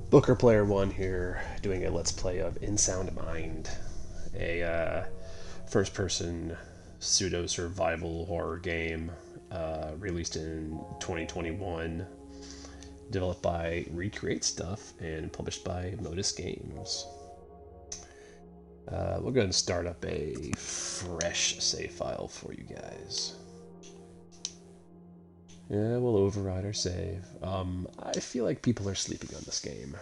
Booker Player One here, doing a let's play of In Sound Mind, a first-person pseudo-survival horror game released in 2021, developed by Recreate Stuff and published by Modus Games. We'll go ahead and start up a fresh save file for you guys. Yeah, we'll override our save. I feel like people are sleeping on this game.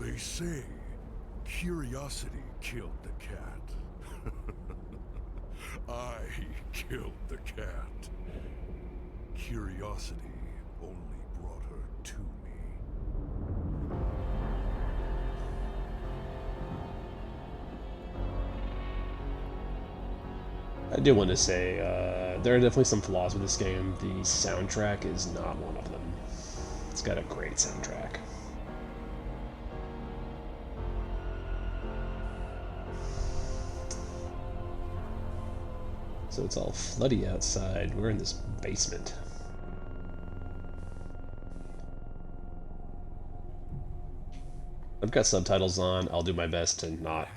They say curiosity killed the cat. I killed the cat. Curiosity only brought her to me. I do want to say there are definitely some flaws with this game. The soundtrack is not one of them. It's got a great soundtrack. So it's all floody outside. We're in this basement. I've got subtitles on. I'll do my best to not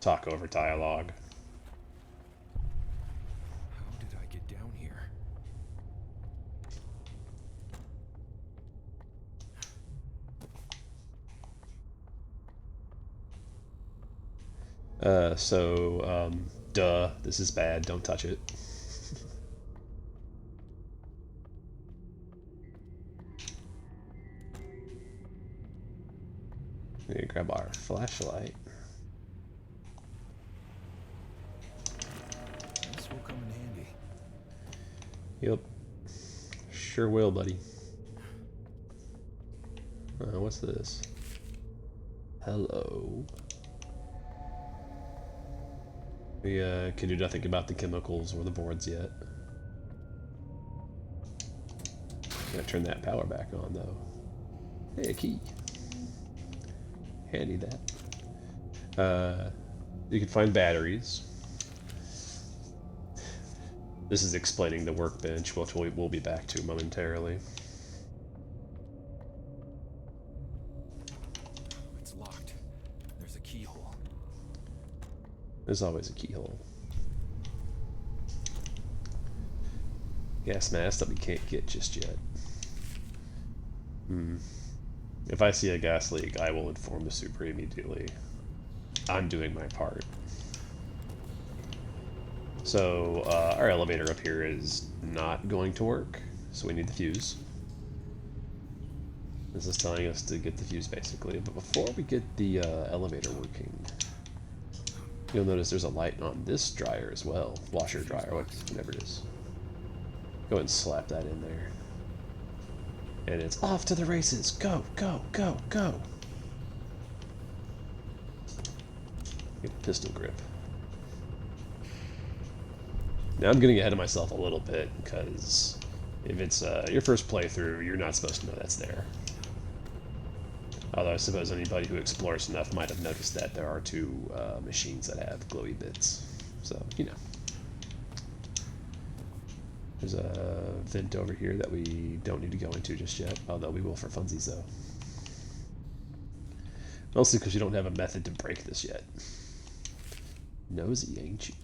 talk over dialogue. How did I get down here? Duh, this is bad. Don't touch it. We need to grab our flashlight. This will come in handy. Yep. Sure will, buddy. What's this? Hello. We can do nothing about the chemicals or the boards yet. Gotta turn that power back on though. Hey, a key. Handy that. You can find batteries. This is explaining the workbench, which we'll be back to momentarily. It's locked. There's a keyhole. There's always a keyhole. Gas mask that we can't get just yet. If I see a gas leak, I will inform the super immediately. I'm doing my part. So, our elevator up here is not going to work, so we need the fuse. This is telling us to get the fuse, basically. But before we get the elevator working, you'll notice there's a light on this dryer as well. Washer, dryer, whatever it is. Go ahead and slap that in there. And it's off to the races. Go, go, go, go. Get a pistol grip. Now I'm getting ahead of myself a little bit because if it's your first playthrough, you're not supposed to know that's there. Although I suppose anybody who explores enough might have noticed that there are two machines that have glowy bits. So, you know. There's a vent over here that we don't need to go into just yet, although we will for funsies though. Mostly because you don't have a method to break this yet. Nosy, ain't you?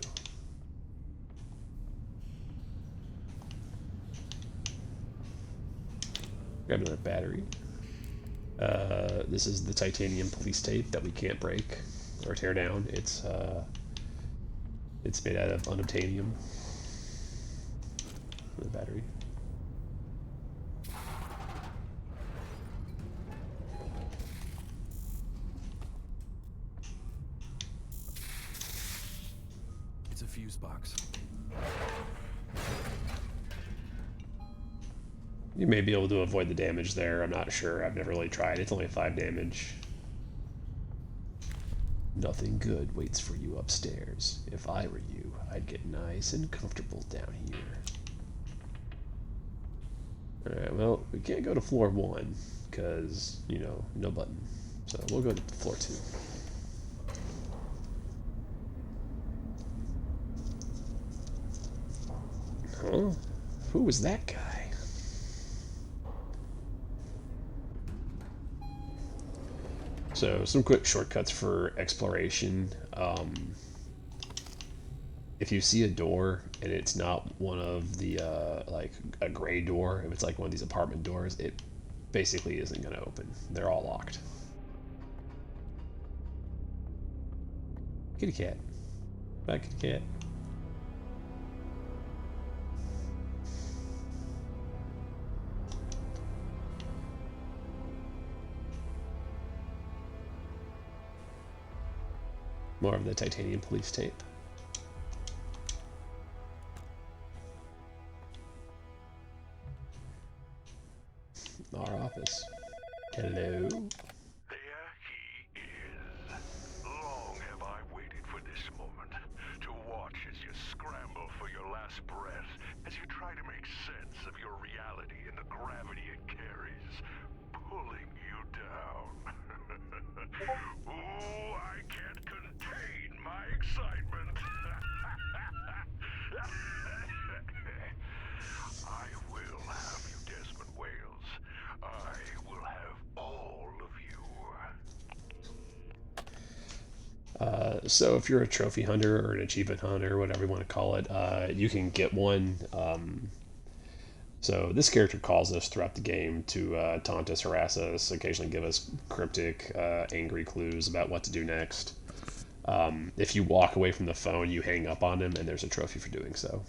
Grab another battery. This is the titanium police tape that we can't break or tear down. It's made out of unobtainium. The battery. It's a fuse box. You may be able to avoid the damage there. I'm not sure. I've never really tried. It's only 5 damage. Nothing good waits for you upstairs. If I were you, I'd get nice and comfortable down here. Alright, well, we can't go to floor 1, because, you know, no button. So we'll go to floor 2. Huh? Who was that guy? So, some quick shortcuts for exploration. If you see a door and it's not one of the, like, a gray door, if it's like one of these apartment doors, it basically isn't going to open. They're all locked. Kitty cat. Bye, kitty cat. More of the titanium police tape. Our office. Hello. There he is. Long have I waited for this moment, to watch as you scramble for your last breath, as you try to make sense of your reality and the gravity it carries, pulling you down. Ooh, I can't contain my excitement. I will have you, Desmond Wales. I will have all of you. So if you're a trophy hunter or an achievement hunter, whatever you want to call it, you can get one. So this character calls us throughout the game to taunt us, harass us, occasionally give us cryptic, angry clues about what to do next. If you walk away from the phone, you hang up on him, and there's a trophy for doing so.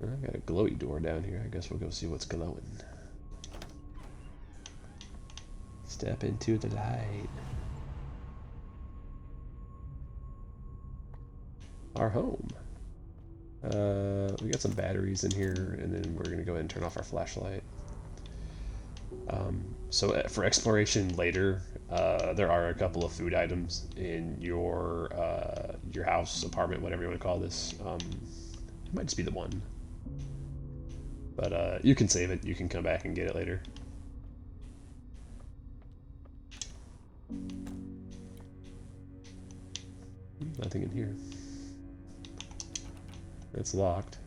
I got a glowy door down here. I guess we'll go see what's glowing. Step into the light. Our home. We got some batteries in here, and then we're gonna go ahead and turn off our flashlight. So for exploration later, there are a couple of food items in your house, apartment, whatever you want to call this. It might just be the one. But you can save it. You can come back and get it later. Nothing in here. It's locked.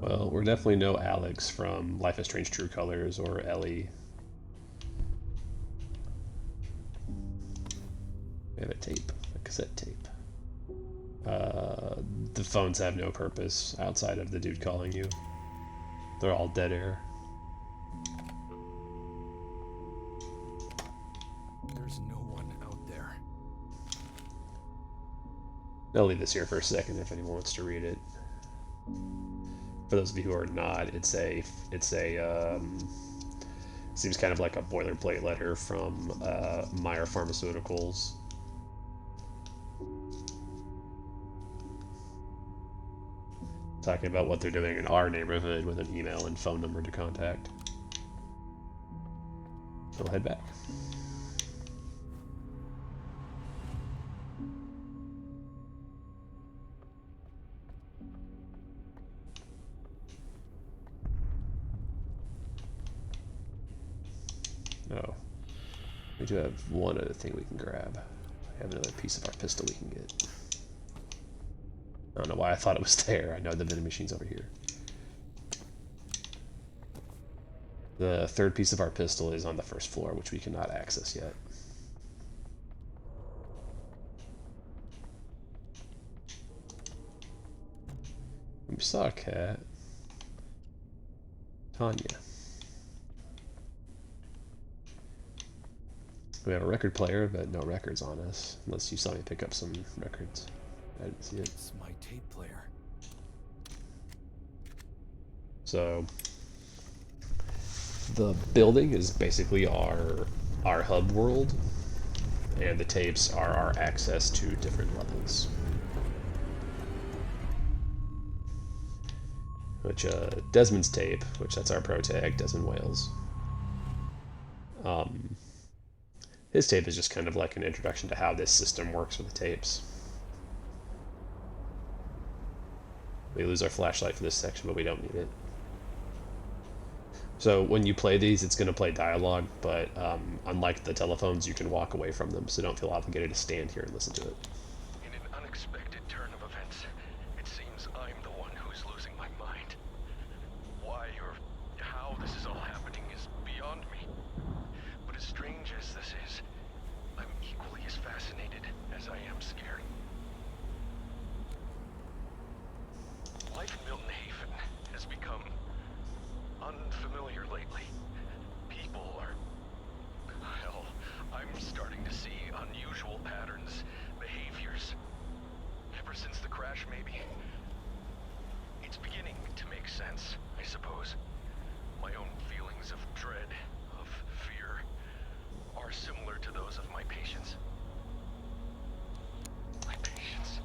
Well, we're definitely no Alex from Life is Strange True Colors or Ellie. We have a tape, a cassette tape. The phones have no purpose outside of the dude calling you. They're all dead air. There's no one out there. I'll leave this here for a second if anyone wants to read it. For those of you who are not, it's a seems kind of like a boilerplate letter from Meyer Pharmaceuticals. Talking about what they're doing in our neighborhood with an email and phone number to contact. So we'll head back. Oh. We do have one other thing we can grab. I have another piece of our pistol we can get. I don't know why I thought it was there. I know the vending machine's over here. The third piece of our pistol is on the first floor, which we cannot access yet. We saw a cat. Tanya. We have a record player, but no records on us. Unless you saw me pick up some records. I didn't see it. It's my tape player. So the building is basically our hub world, and the tapes are our access to different levels. Which Desmond's tape, which that's our pro tag, Desmond Wales. His tape is just kind of like an introduction to how this system works with the tapes. We lose our flashlight for this section, but we don't need it. So when you play these, it's going to play dialogue, but unlike the telephones, you can walk away from them, so don't feel obligated to stand here and listen to it. In an unexpected turn of events, it seems I'm the one who's losing my mind. Why or how this is all happening is beyond me. But as strange as this is, I'm equally as fascinated as I am scared. Life in Milton Haven has become unfamiliar lately. People are... hell, I'm starting to see unusual patterns, behaviors. Ever since the crash, maybe. It's beginning to make sense, I suppose. My own feelings of dread, of fear, are similar to those of my patients. My patients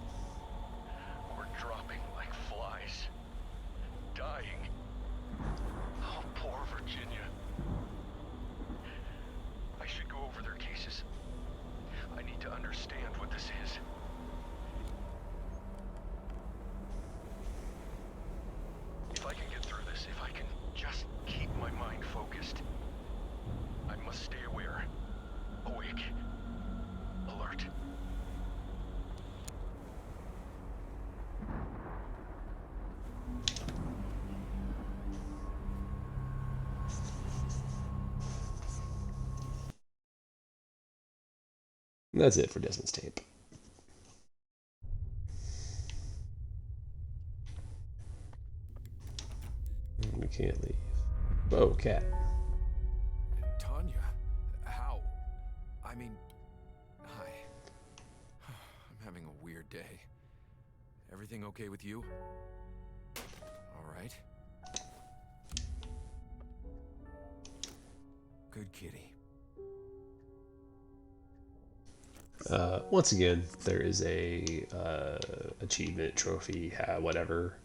were dropping like flies. Dying. Oh, poor Virginia. I should go over their cases. I need to understand what this is. If I can get through this, if I can just keep my mind focused, I must stay aware, awake, alert. And that's it for Desmond's tape. We can't leave. Oh, cat. Tanya? How? I mean, hi. I'm having a weird day. Everything okay with you? All right. Good kitty. Once again, there is a achievement, trophy, whatever,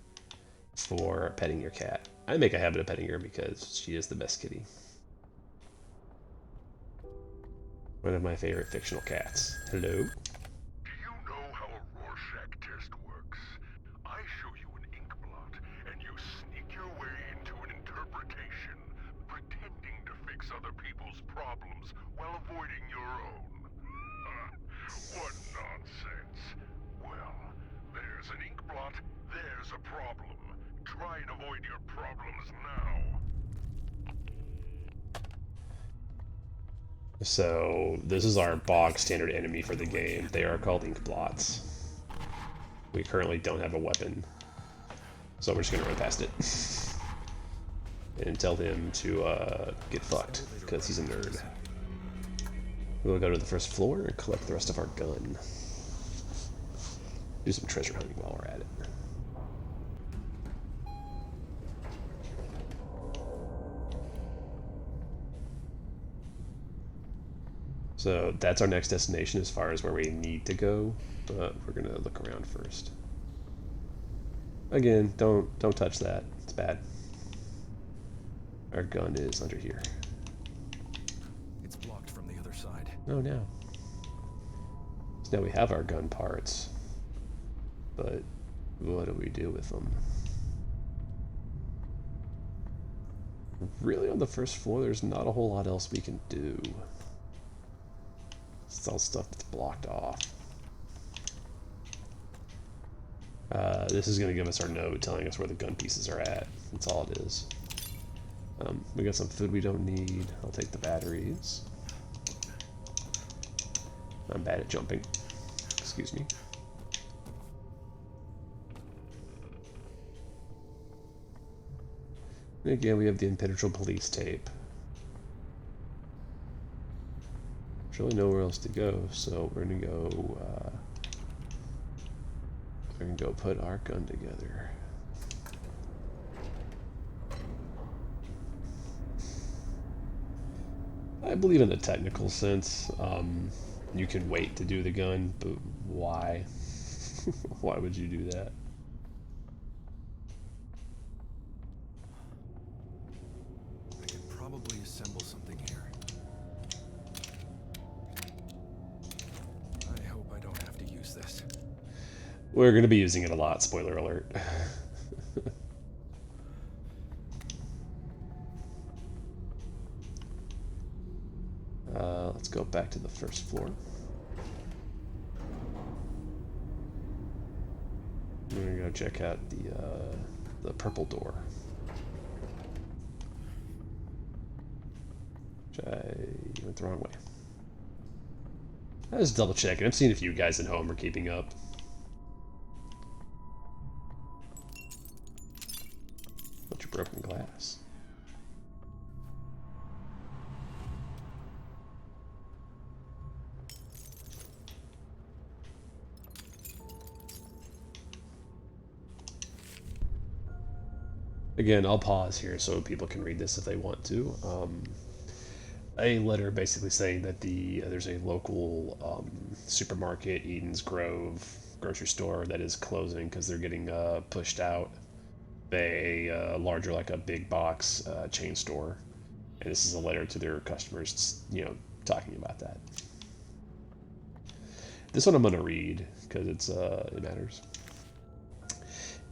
for petting your cat. I make a habit of petting her because she is the best kitty. One of my favorite fictional cats. Hello? Do you know how a Rorschach test works? I show you an ink blot, and you sneak your way into an interpretation, pretending to fix other people's problems while avoiding your own. What nonsense. Well, there's an ink blot, there's a problem. Try and avoid your problems now. So, this is our bog standard enemy for the game. They are called ink blots. We currently don't have a weapon, so we're just gonna run past it. And tell him to get fucked, because he's a nerd. We'll go to the first floor and collect the rest of our gun. Do some treasure hunting while we're at it. So that's our next destination as far as where we need to go, but we're gonna look around first. Again, don't touch that. It's bad. Our gun is under here. It's blocked from the other side. Oh no. So now we have our gun parts, but what do we do with them? Really, on the first floor, there's not a whole lot else we can do. It's all stuff that's blocked off. This is going to give us our note telling us where the gun pieces are at. That's all it is. We got some food we don't need. I'll take the batteries. I'm bad at jumping. Excuse me. And again, we have the Impenetrable Police tape. There's really nowhere else to go, so we're gonna go. We're gonna go put our gun together. I believe in the technical sense, you can wait to do the gun, but why? Why would you do that? I could probably assemble something here. We're going to be using it a lot, spoiler alert. Let's go back to the first floor. We're going to go check out the purple door. Which I went the wrong way. I was double checking. I'm seeing if you guys at home are keeping up. Bunch of broken glass. Again, I'll pause here so people can read this if they want to. A letter basically saying that there's a local supermarket, Eden's Grove grocery store, that is closing because they're getting pushed out by a larger, like a big box chain store. And this is a letter to their customers, talking about that. This one I'm going to read because it matters.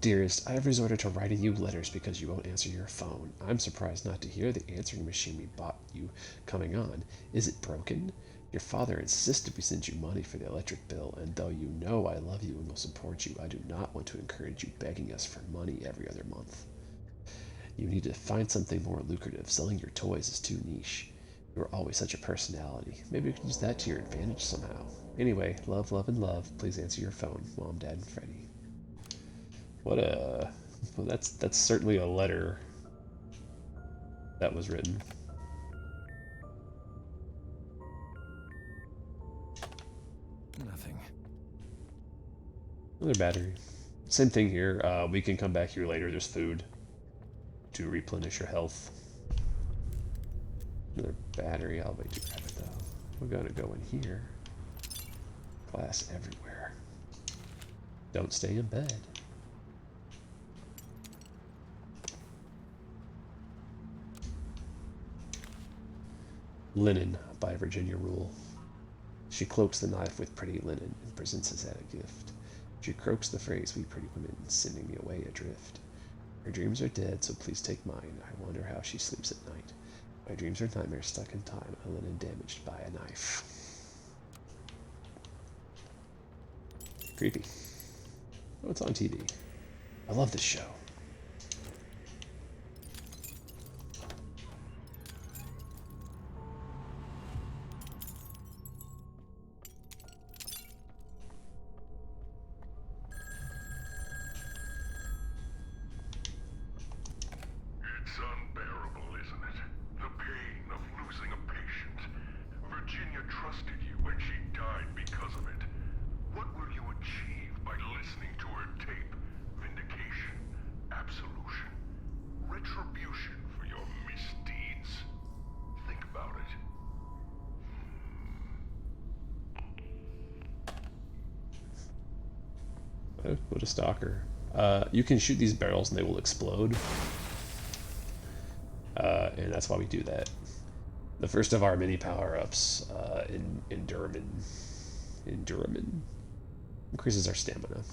Dearest, I have resorted to writing you letters because you won't answer your phone. I'm surprised not to hear the answering machine we bought you coming on. Is it broken? Your father insisted we send you money for the electric bill, and though you know I love you and will support you, I do not want to encourage you begging us for money every other month. You need to find something more lucrative. Selling your toys is too niche. You are always such a personality. Maybe you can use that to your advantage somehow. Anyway, love, love, and love. Please answer your phone. Mom, Dad, and Freddie. Well, that's certainly a letter that was written. Nothing. Another battery. Same thing here. We can come back here later. There's food to replenish your health. Another battery. I'll wait to grab it though. We're gonna go in here. Glass everywhere. Don't stay in bed. Linen by Virginia Rule. She cloaks the knife with pretty linen and presents us as a gift. She croaks the phrase, we pretty women, sending me away adrift. Her dreams are dead, so please take mine. I wonder how she sleeps at night. My dreams are nightmares stuck in time, a linen damaged by a knife. Creepy. Oh, it's on TV. I love this show. It's unbearable, isn't it? The pain of losing a patient. Virginia trusted you and she died because of it. What will you achieve by listening to her tape? Vindication, absolution, retribution for your misdeeds. Think about it. What a stalker. You can shoot these barrels and they will explode. And that's why we do that. The first of our mini power-ups, Enduramin, increases our stamina.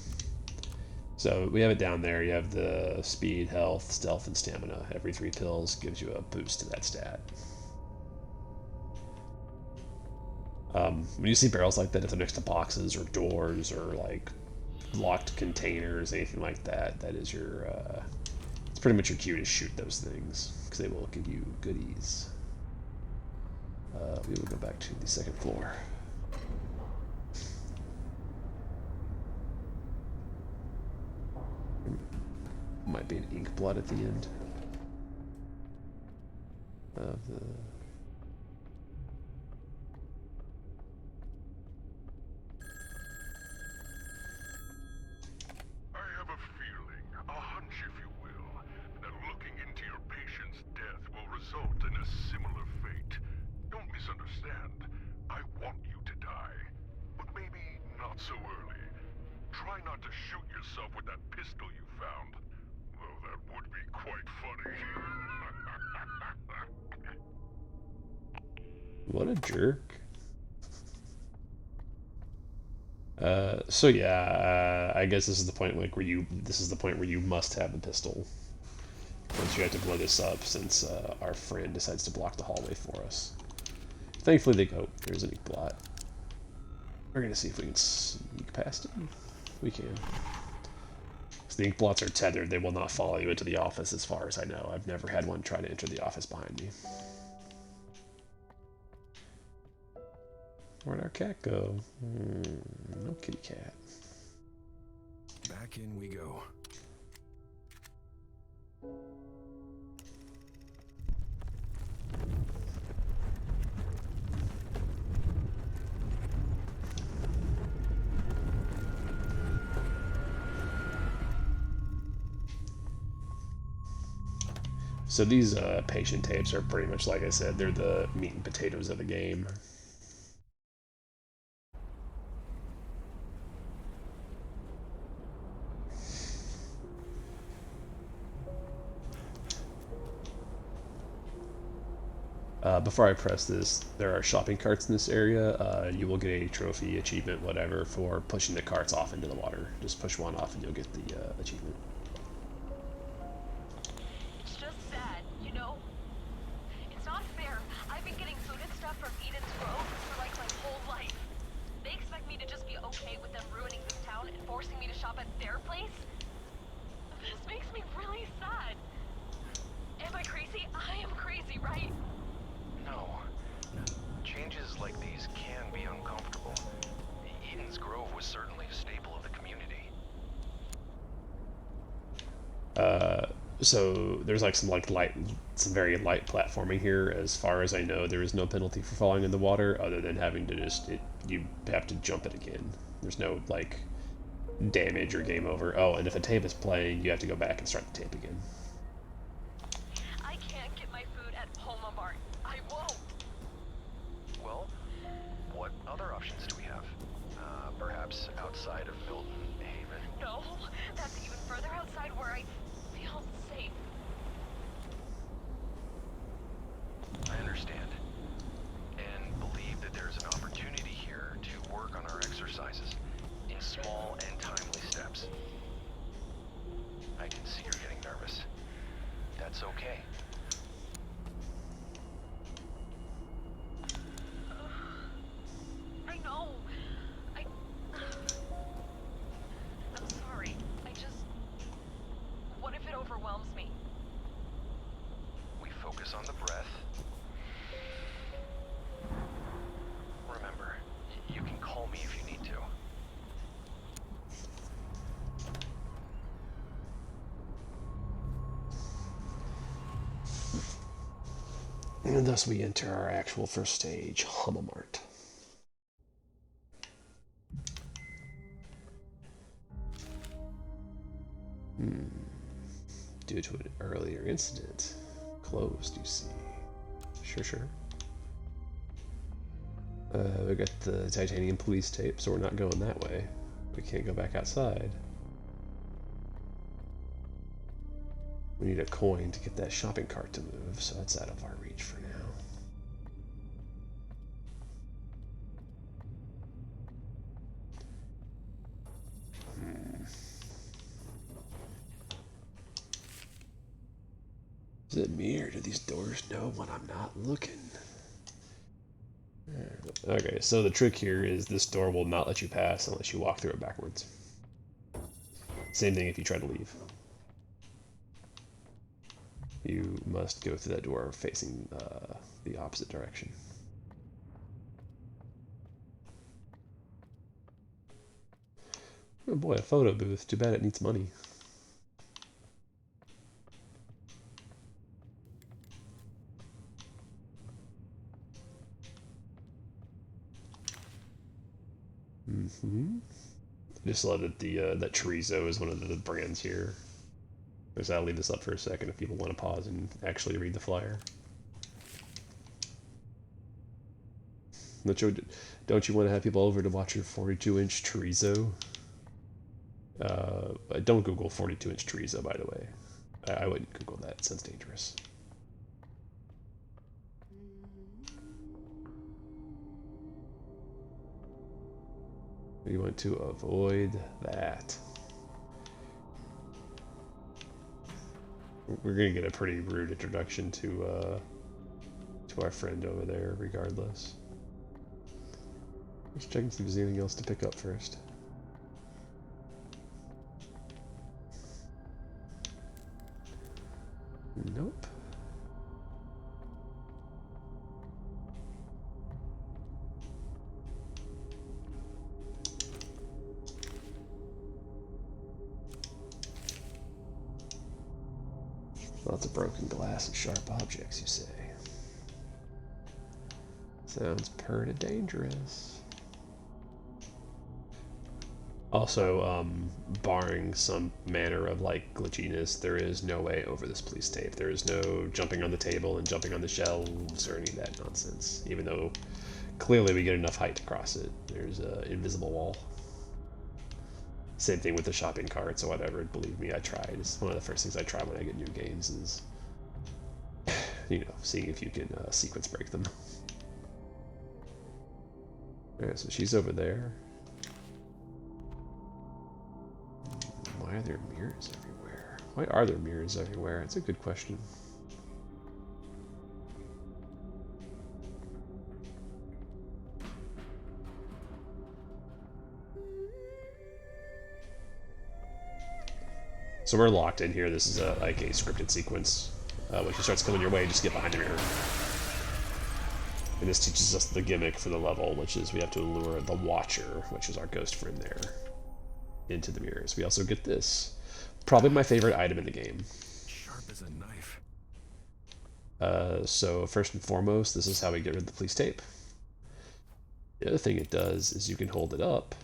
So we have it down there. You have the speed, health, stealth, and stamina. Every 3 pills gives you a boost to that stat. When you see barrels like that, if they're next to boxes or doors or like locked containers, anything like that, that is your, it's pretty much your cue to shoot those things, because they will give you goodies. We will go back to the second floor. Might be an ink blot at the end of the... I have a feeling, a hunch if you will, that looking into your patient's death will result in a similar fate. Don't misunderstand. I want you to die. But maybe not so early. Try not to shoot yourself with that pistol you found. Though that would be quite funny. What a jerk. So yeah, I guess this is the point like where you must have a pistol. Once you have to blow this up, since our friend decides to block the hallway for us. Thankfully, they go. There's an ink blot. We're gonna see if we can sneak past it. We can. So the ink blots are tethered. They will not follow you into the office, as far as I know. I've never had one try to enter the office behind me. Where'd our cat go? No kitty cat. Back in we go. So these patient tapes are pretty much, like I said, they're the meat and potatoes of the game. Before I press this, there are shopping carts in this area. You will get a trophy, achievement, whatever, for pushing the carts off into the water. Just push one off and you'll get the achievement. It's just sad, you know? It's not fair. I've been getting food and stuff from Eden's Grove for like my whole life. They expect me to just be okay with them ruining this town and forcing me to shop at their place? This makes me really sad. Am I crazy? I am crazy, right? No. Changes like these can be uncomfortable. Eden's Grove was certainly a staple of the community. So there's like some very light platforming here. As far as I know, there is no penalty for falling in the water, other than having to you have to jump it again. There's no like damage or game over. Oh, and if a tape is playing, you have to go back and start the tape again. I can't get my food at Homa Mart. I won't. Well, what other options do we have? Perhaps outside of Milton Haven? No, that's even further outside where I feel safe. I understand. And believe that there's an opportunity here to work on our exercises in small and timely steps. I can see you're getting nervous. That's okay. I know. I'm sorry. What if it overwhelms me? We focus on the breath. Remember, you can call me if you need to. And thus we enter our actual first stage, Homa Mart. Due to an earlier incident. Closed, you see. Sure. We got the titanium police tape, so we're not going that way. We can't go back outside. We need a coin to get that shopping cart to move, so that's out of our reach for now. Is it me, or do these doors know when I'm not looking? Okay, so the trick here is this door will not let you pass unless you walk through it backwards. Same thing if you try to leave. You must go through that door facing the opposite direction. Oh boy, a photo booth. Too bad it needs money. I just love that that chorizo is one of the brands here. I guess I'll leave this up for a second if people want to pause and actually read the flyer. Don't you want to have people over to watch your 42-inch chorizo? Don't Google 42-inch chorizo, by the way. I wouldn't Google that. It sounds dangerous. We want to avoid that. We're gonna get a pretty rude introduction to our friend over there, regardless. Let's check and see if there's anything else to pick up first. Nope. Lots of broken glass and sharp objects, you say? Sounds pretty dangerous. Also, barring some manner of like glitchiness, there is no way over this police tape. There is no jumping on the table and jumping on the shelves or any of that nonsense. Even though clearly we get enough height to cross it. There's an invisible wall. Same thing with the shopping carts or whatever. Believe me, I tried. It's one of the first things I try when I get new games is, you know, seeing if you can sequence break them. Alright, so she's over there. Why are there mirrors everywhere? Why are there mirrors everywhere? That's a good question. So we're locked in here. This is like a scripted sequence. When she starts coming your way, just get behind the mirror. And this teaches us the gimmick for the level, which is we have to lure the Watcher, which is our ghost friend there, into the mirrors. We also get this. Probably my favorite item in the game. Sharp as a knife. So first and foremost, this is how we get rid of the police tape. The other thing it does is you can hold it up,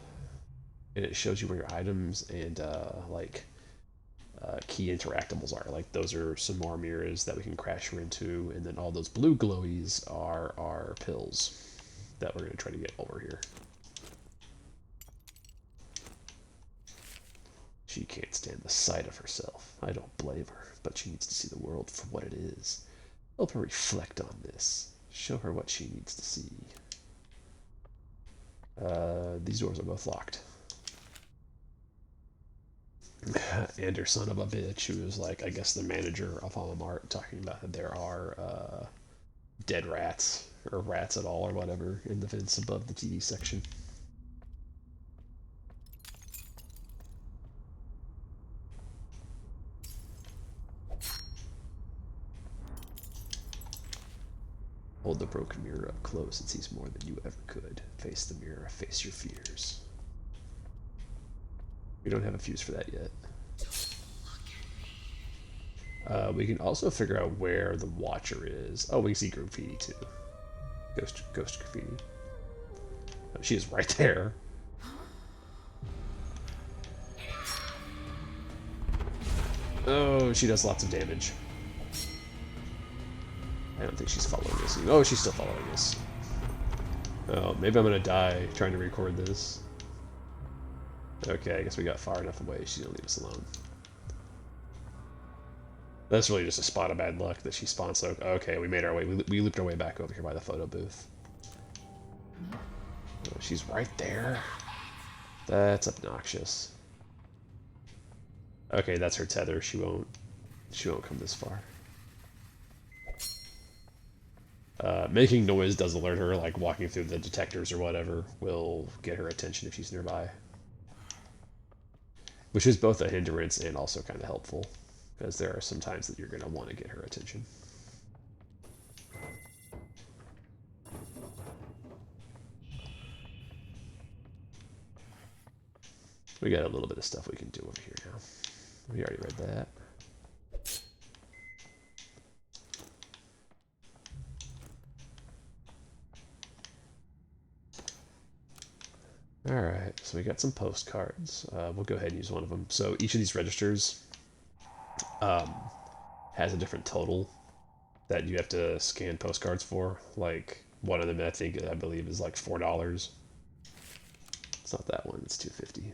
and it shows you where your items and key interactables are. Like those are some more mirrors that we can crash her into, and then all those blue glowies are our pills that we're going to try to get over here. She can't stand the sight of herself. I don't blame her, but she needs to see the world for what it is. Help her reflect on this. Show her what she needs to see. These doors are both locked. And her son of a bitch, who is like, I guess, the manager of Walmart, talking about that there are dead rats, or rats at all, or whatever, in the vents above the TV section. Hold the broken mirror up close. It sees more than you ever could. Face the mirror. Face your fears. We don't have a fuse for that yet. We can also figure out where the Watcher is. Oh, we can see graffiti too. Ghost graffiti. Oh, she is right there. Oh, she does lots of damage. I don't think she's following us. Oh, she's still following us. Oh, maybe I'm gonna die trying to record this. Okay, I guess we got far enough away. She's gonna leave us alone. That's really just a spot of bad luck that she spawned so... Okay, we made our way. We looped our way back over here by the photo booth. Oh, she's right there. That's obnoxious. Okay, that's her tether. She won't come this far. Making noise does alert her, like walking through the detectors or whatever will get her attention if she's nearby. Which is both a hindrance and also kind of helpful, because there are some times that you're going to want to get her attention. We got a little bit of stuff we can do over here now. We already read that. Alright, so we got some postcards. We'll go ahead and use one of them. So each of these registers has a different total that you have to scan postcards for. Like, one of them, I believe, is like $4. It's not that one, it's $2.50.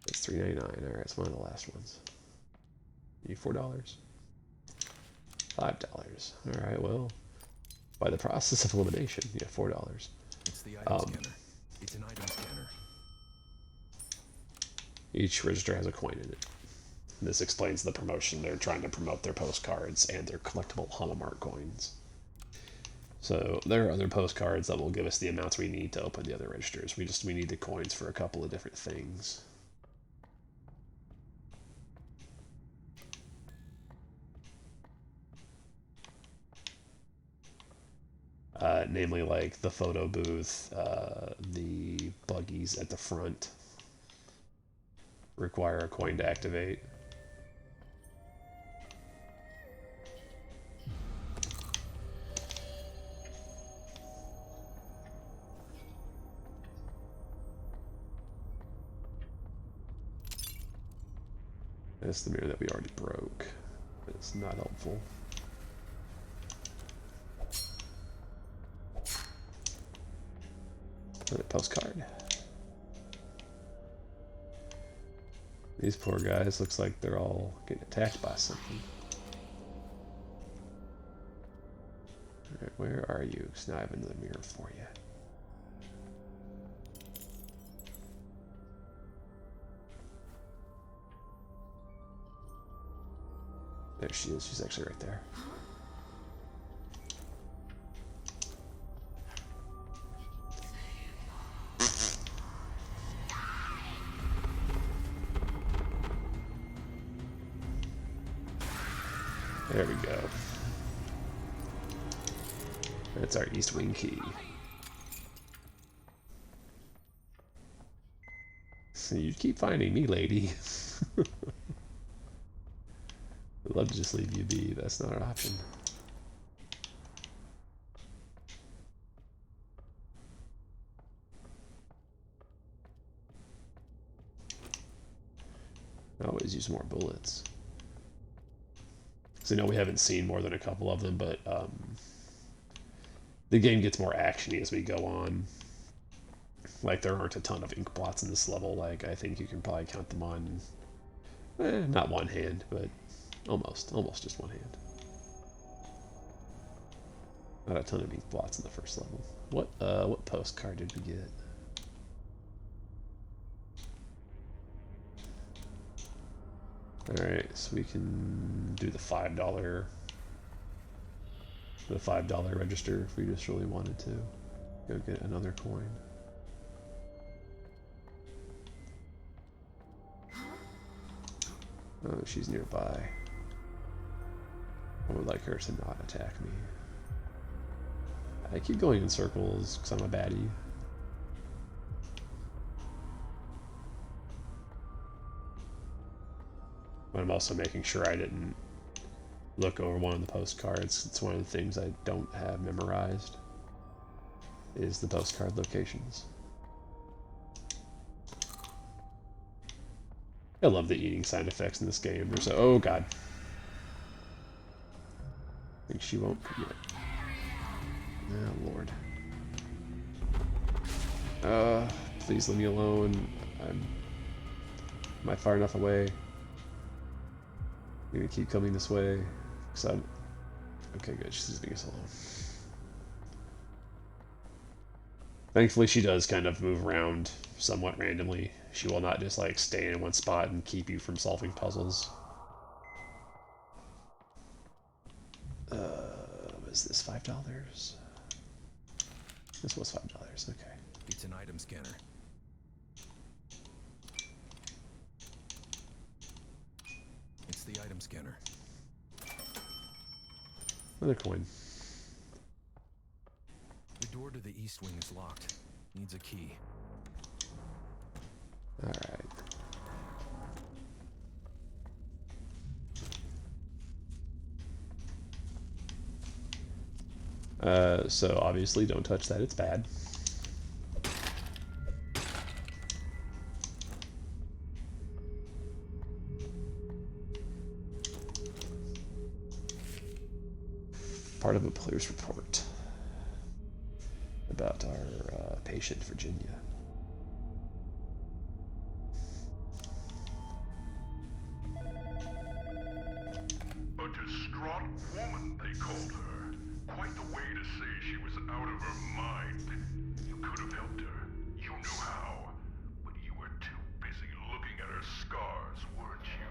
It's $3.99. Alright, it's one of the last ones. You $4. $5. Alright, well, by the process of elimination, you have $4. It's It's the item scanner. It's an item scanner. Each register has a coin in it. This explains the promotion. They're trying to promote their postcards and their collectible Hallmark coins. So there are other postcards that will give us the amounts we need to open the other registers. We need the coins for a couple of different things. Namely, like the photo booth, the buggies at the front require a coin to activate. That's the mirror that we already broke. It's not helpful. Another postcard. These poor guys, looks like they're all getting attacked by something. Alright, where are you? Because now I have another mirror for you. There she is. She's actually right there. There we go. That's our east wing key. So you keep finding me, lady. I'd love to just leave you be. That's not an option. I always use more bullets. So, we haven't seen more than a couple of them, but the game gets more actiony as we go on. Like, there aren't a ton of ink blots in this level. Like, I think you can probably count them on, not one hand, but almost just one hand. Not a ton of ink blots in the first level. What postcard did we get? Alright, so we can do the $5 register if we just really wanted to. Go get another coin. Oh, she's nearby. I would like her to not attack me. I keep going in circles because I'm a baddie. But I'm also making sure I didn't look over one of the postcards. It's one of the things I don't have memorized, is the postcard locations. I love the eating sound effects in this game. They're so... Oh, God. I think she won't yet. Oh, Lord. Please leave me alone. Am I far enough away? I'm gonna keep coming this way. Okay, good. She's leaving us alone. Thankfully, she does kind of move around somewhat randomly. She will not just like stay in one spot and keep you from solving puzzles. Was this $5? This was $5. Okay. It's an item scanner. It's the item scanner. Another coin. The door to the east wing is locked. Needs a key. Alright. So obviously don't touch that, it's bad. Part of a police report about our patient, Virginia. A distraught woman, they called her. Quite the way to say she was out of her mind. could have helped her. You knew how. But you were too busy looking at her scars, weren't you?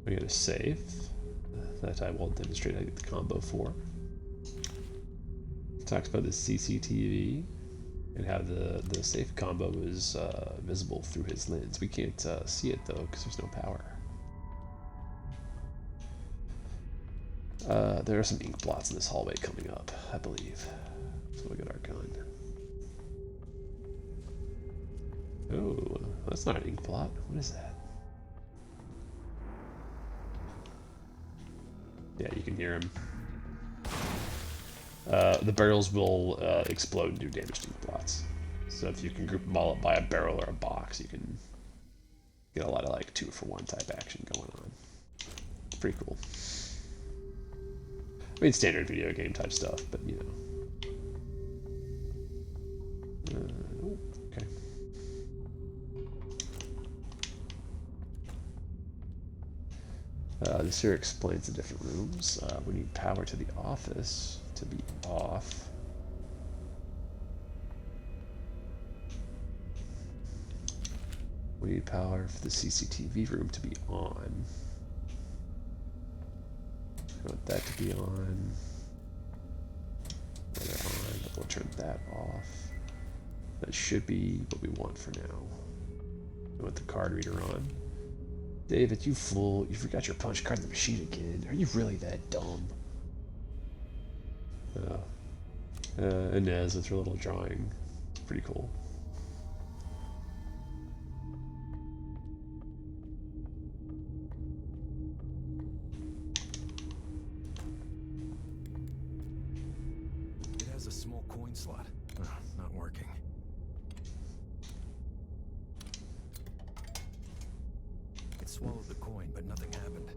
We got a safe that I will demonstrate how to get the combo for. It talks about the CCTV and how the safe combo is visible through his lens. We can't see it though because there's no power. There are some ink blots in this hallway coming up, I believe. So we got our gun. Oh, that's not an ink blot. What is that? Yeah, you can hear him. The barrels will explode and do damage to ink blots. So if you can group them all up by a barrel or a box, you can get a lot of like 2-for-1 type action going on. Pretty cool. I mean, standard video game type stuff, but you know. Okay. This here explains the different rooms. We need power to the office to be off. We need power for the CCTV room to be on. I want that to be on. They're on, but we'll turn that off. That should be what we want for now. We want the card reader on. David, you fool. You forgot your punch card in the machine again. Are you really that dumb? Inez with her little drawing. It's pretty cool. It has a small coin slot. Not working. It swallowed the coin, but nothing happened.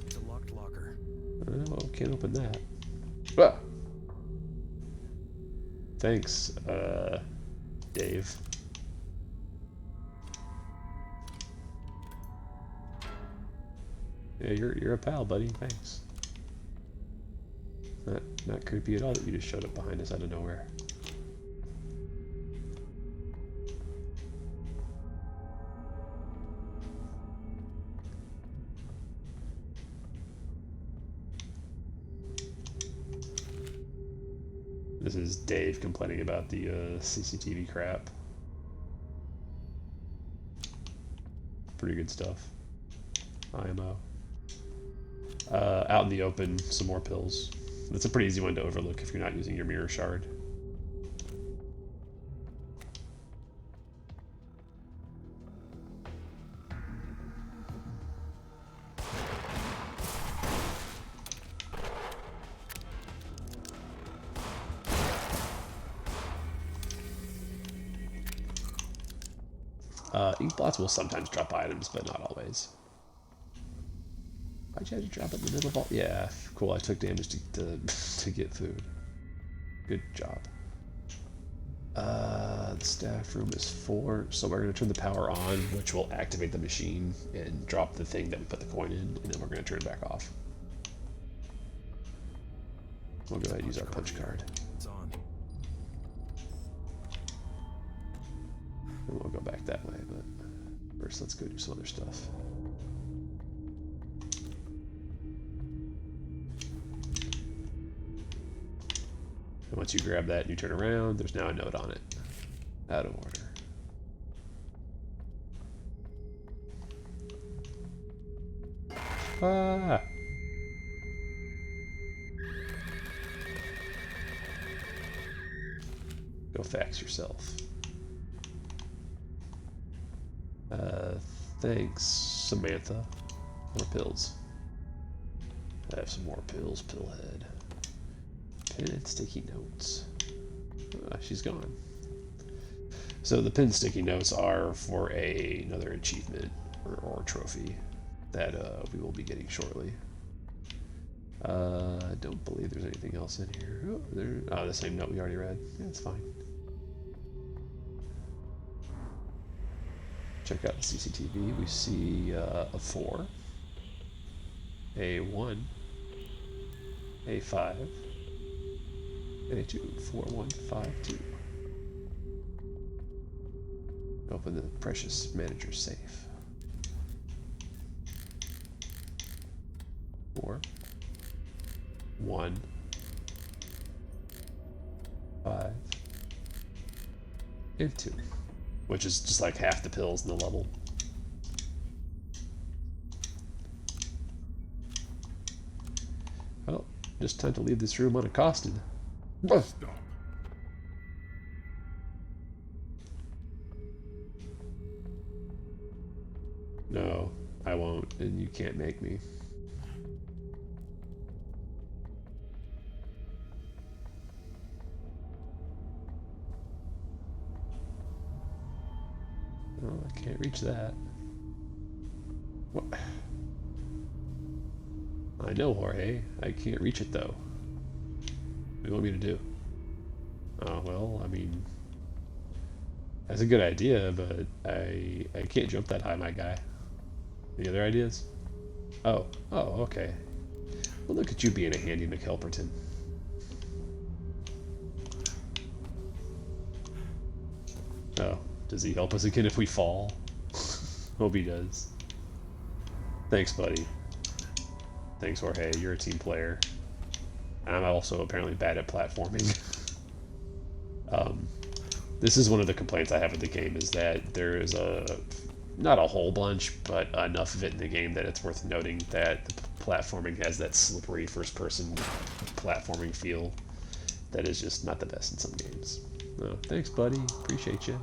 It's a locked locker. Oh, can't open that. Ah! Thanks, Dave. Yeah, you're a pal, buddy. Thanks. Not creepy at all that you just showed up behind us out of nowhere. This is Dave complaining about the CCTV crap. Pretty good stuff. IMO. Out in the open, some more pills. That's a pretty easy one to overlook if you're not using your mirror shard. Ink blots will sometimes drop items, but not always. Why'd you have to drop it in the middle of all? Yeah, cool. I took damage to get food. Good job. The staff room is 4, so we're going to turn the power on, which will activate the machine and drop the thing that we put the coin in, and then we're going to turn it back off. We'll go ahead and use our punch card. It's on. And we'll go back that way, but first let's go do some other stuff. And once you grab that and you turn around, there's now a note on it. Out of order. Ah! Go fax yourself. Thanks, Samantha. More pills. I have some more pills, pillhead. Pen and sticky notes. She's gone. So the pen sticky notes are for another achievement or trophy that we will be getting shortly. I don't believe there's anything else in here. Oh, the same note we already read. Yeah, it's fine. Check out the CCTV. We see a 4. A1, A5, and A2, 4152. Open the precious manager safe. 4, 1, 5, and 2. Which is just like half the pills in the level. Well, just time to leave this room unaccosted. Stop. No, I won't, and you can't make me. Oh, I can't reach that. What? I know, Jorge. I can't reach it, though. What do you want me to do? Oh, well, I mean... That's a good idea, but I can't jump that high, my guy. Any other ideas? Oh, okay. Well, look at you being a handy McHelperton. Oh, does he help us again if we fall? Hope he does. Thanks, buddy. Thanks, Jorge. You're a team player. I'm also apparently bad at platforming. This is one of the complaints I have with the game, is that there is not a whole bunch, but enough of it in the game that it's worth noting that the platforming has that slippery first-person platforming feel that is just not the best in some games. Oh, thanks, buddy. Appreciate you.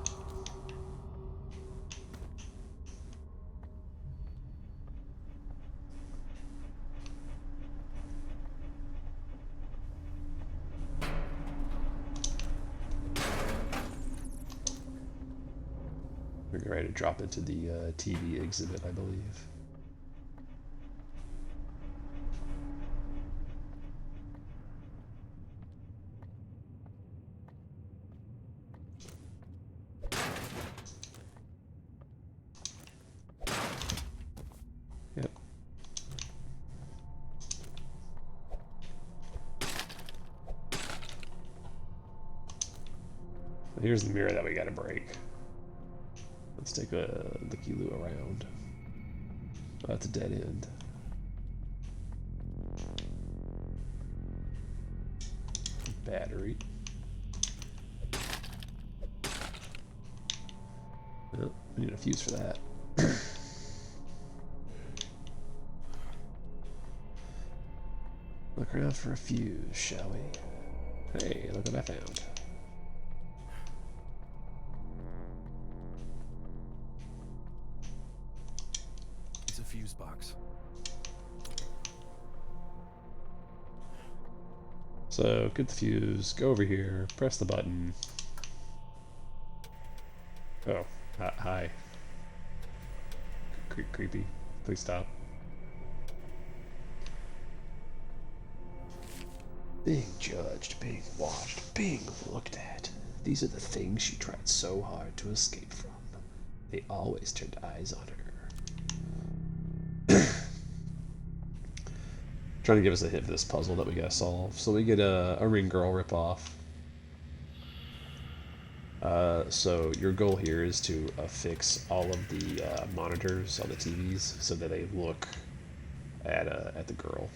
We're getting ready to drop into the TV exhibit, I believe. Yep. Here's the mirror that we gotta break. Let's take a looky-loo around. Oh, that's a dead end. Battery. Oh, we need a fuse for that. Look around for a fuse, shall we? Hey, look what I found. Fuse box. So, get the fuse, go over here, press the button. Oh, hi. Creepy. Please stop. Being judged, being watched, being looked at. These are the things she tried so hard to escape from. They always turned eyes on her. Trying to give us a hint for this puzzle that we gotta solve. So we get a Ring Girl ripoff. So your goal here is to fix all of the monitors on the TVs so that they look at the girl.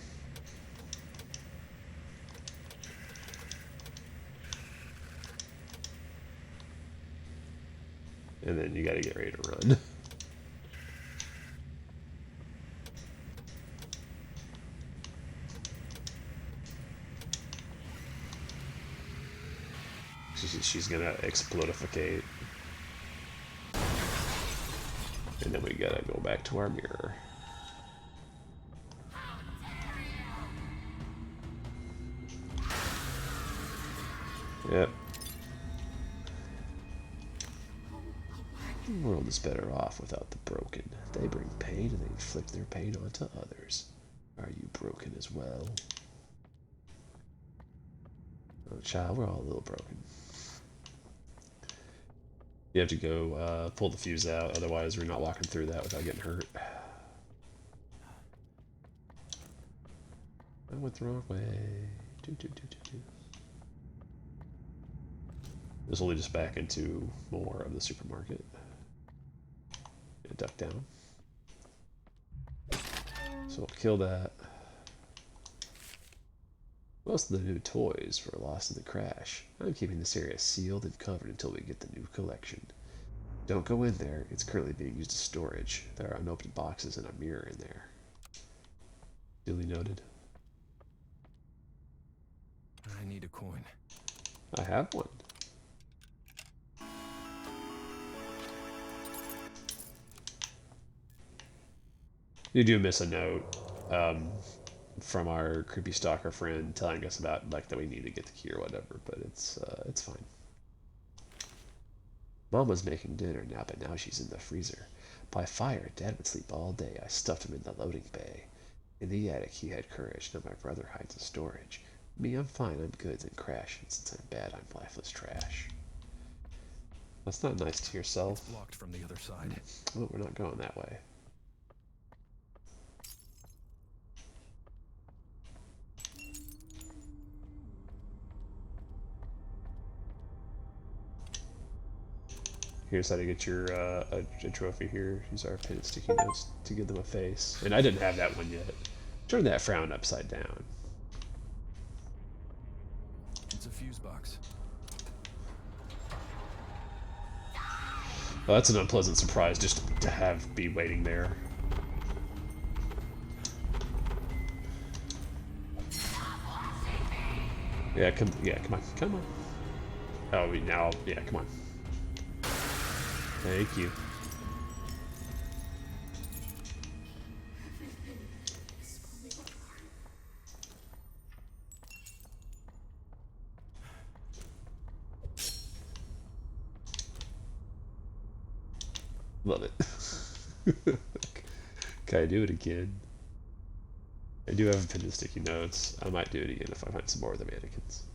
And then you gotta get ready to run. She's gonna explodificate. And then we gotta go back to our mirror. Yep. The world is better off without the broken. They bring pain and they inflict their pain onto others. Are you broken as well? Oh, child, we're all a little broken. You have to go pull the fuse out, otherwise we're not walking through that without getting hurt. I went the wrong way. Do. This will lead us back into more of the supermarket. Duck down. So we'll kill that. Most of the new toys were lost in the crash. I'm keeping this area sealed and covered until we get the new collection. Don't go in there. It's currently being used as storage. There are unopened boxes and a mirror in there. Duly noted. I need a coin. I have one. You do miss a note from our creepy stalker friend telling us about like that we need to get the key or whatever, but it's fine. Mom was making dinner now, but now she's in the freezer. By fire, Dad would sleep all day. I stuffed him in the loading bay. In the attic, he had courage. Now my brother hides in storage. Me, I'm fine. I'm good. Then crash. And since I'm bad, I'm lifeless trash. That's not nice to yourself. It's blocked from the other side. Oh, we're not going that way. Here's how to get your a trophy here. Use our pin and sticky notes to give them a face. And I didn't have that one yet. Turn that frown upside down. It's a fuse box. Well, that's an unpleasant surprise just to have be waiting there. Yeah, come on. Oh, now, yeah, come on. Thank you. Love it. Can I do it again? I do have a pin and sticky notes. I might do it again if I find some more of the mannequins.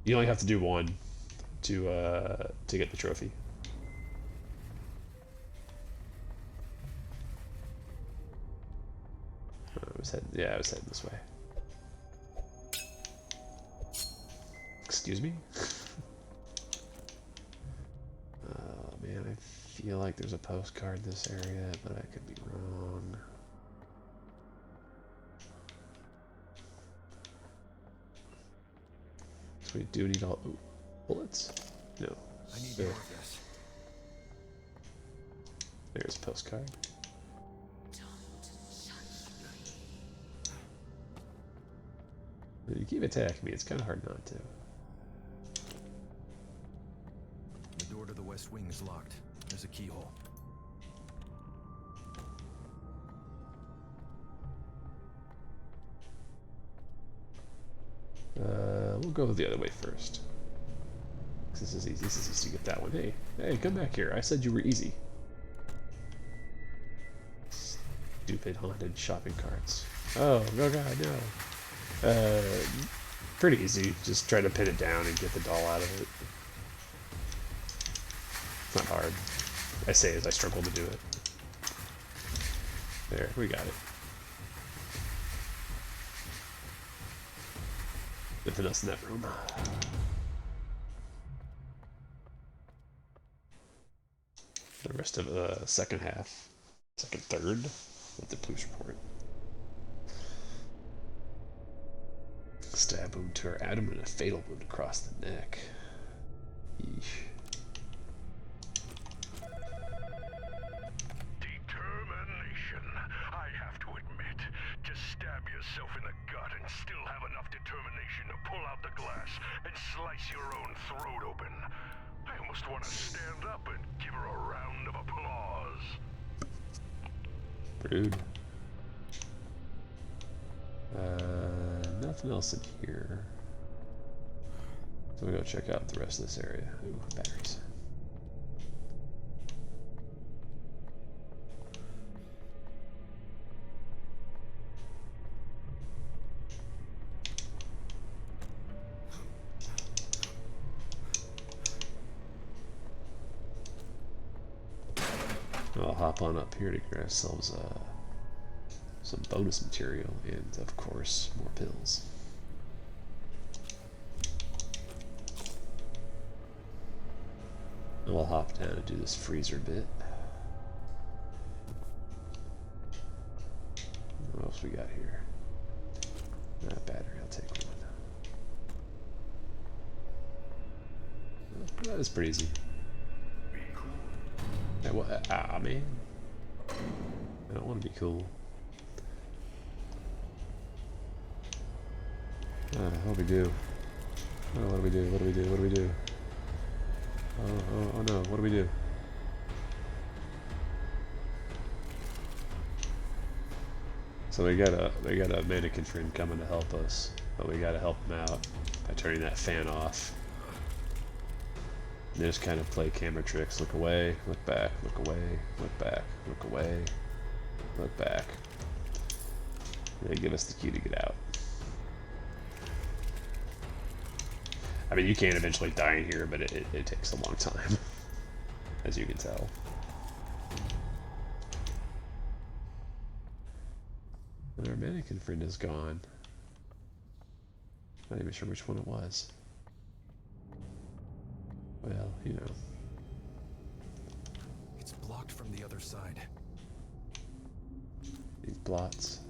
You only have to do one to get the trophy. I was heading this way. Excuse me? Oh man, I feel like there's a postcard in this area, but I could be wrong. So we do need all bullets? No. I need more of this. There's a postcard. You keep attacking me, it's kind of hard not to. The door to the west wing is locked. There's a keyhole. We'll go the other way first. This is easy. This is easy to get that one. Hey, come back here. I said you were easy. Stupid haunted shopping carts. Oh god, no. Pretty easy. Just try to pin it down and get the doll out of it. It's not hard. I say as I struggle to do it. There, we got it. Nothing else in that room. The rest of the second third of the police report. Stab wound to her abdomen and a fatal wound across the neck. Yeesh. Determination. I have to admit, to stab yourself in the gut and still have enough determination to pull out the glass and slice your own throat open. I almost want to stand up and give her a round of applause. Rude. Nothing else in here. So we'll go check out the rest of this area. Ooh, batteries. I'll hop on up here to get ourselves some bonus material, and of course, more pills. And we'll hop down and do this freezer bit. What else we got here? Battery, I'll take one. Oh, that is pretty easy. Hey, what? Man. I don't want to be cool. What do we do? Oh, what do we do? What do we do? What do we do? Oh no, what do we do? So we got a mannequin friend coming to help us, but we gotta help him out by turning that fan off. And just kind of play camera tricks. Look away, look back, look away, look back, look away, look back. And they give us the cue to get out. I mean, you can eventually die in here, but it takes a long time, as you can tell. And our mannequin friend is gone. Not even sure which one it was. Well, you know. It's blocked from the other side. These blots.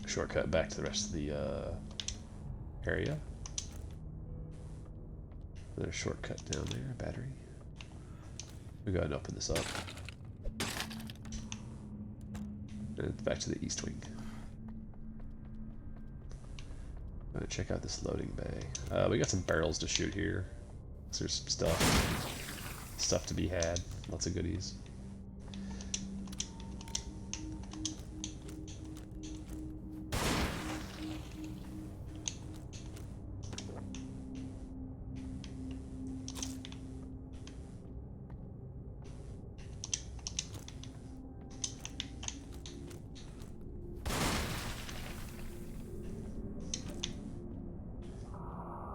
Shortcut back to the rest of the area. Another shortcut down there, battery. We go ahead and open this up. And back to the east wing. I'm gonna check out this loading bay. We got some barrels to shoot here. So there's some stuff to be had. Lots of goodies.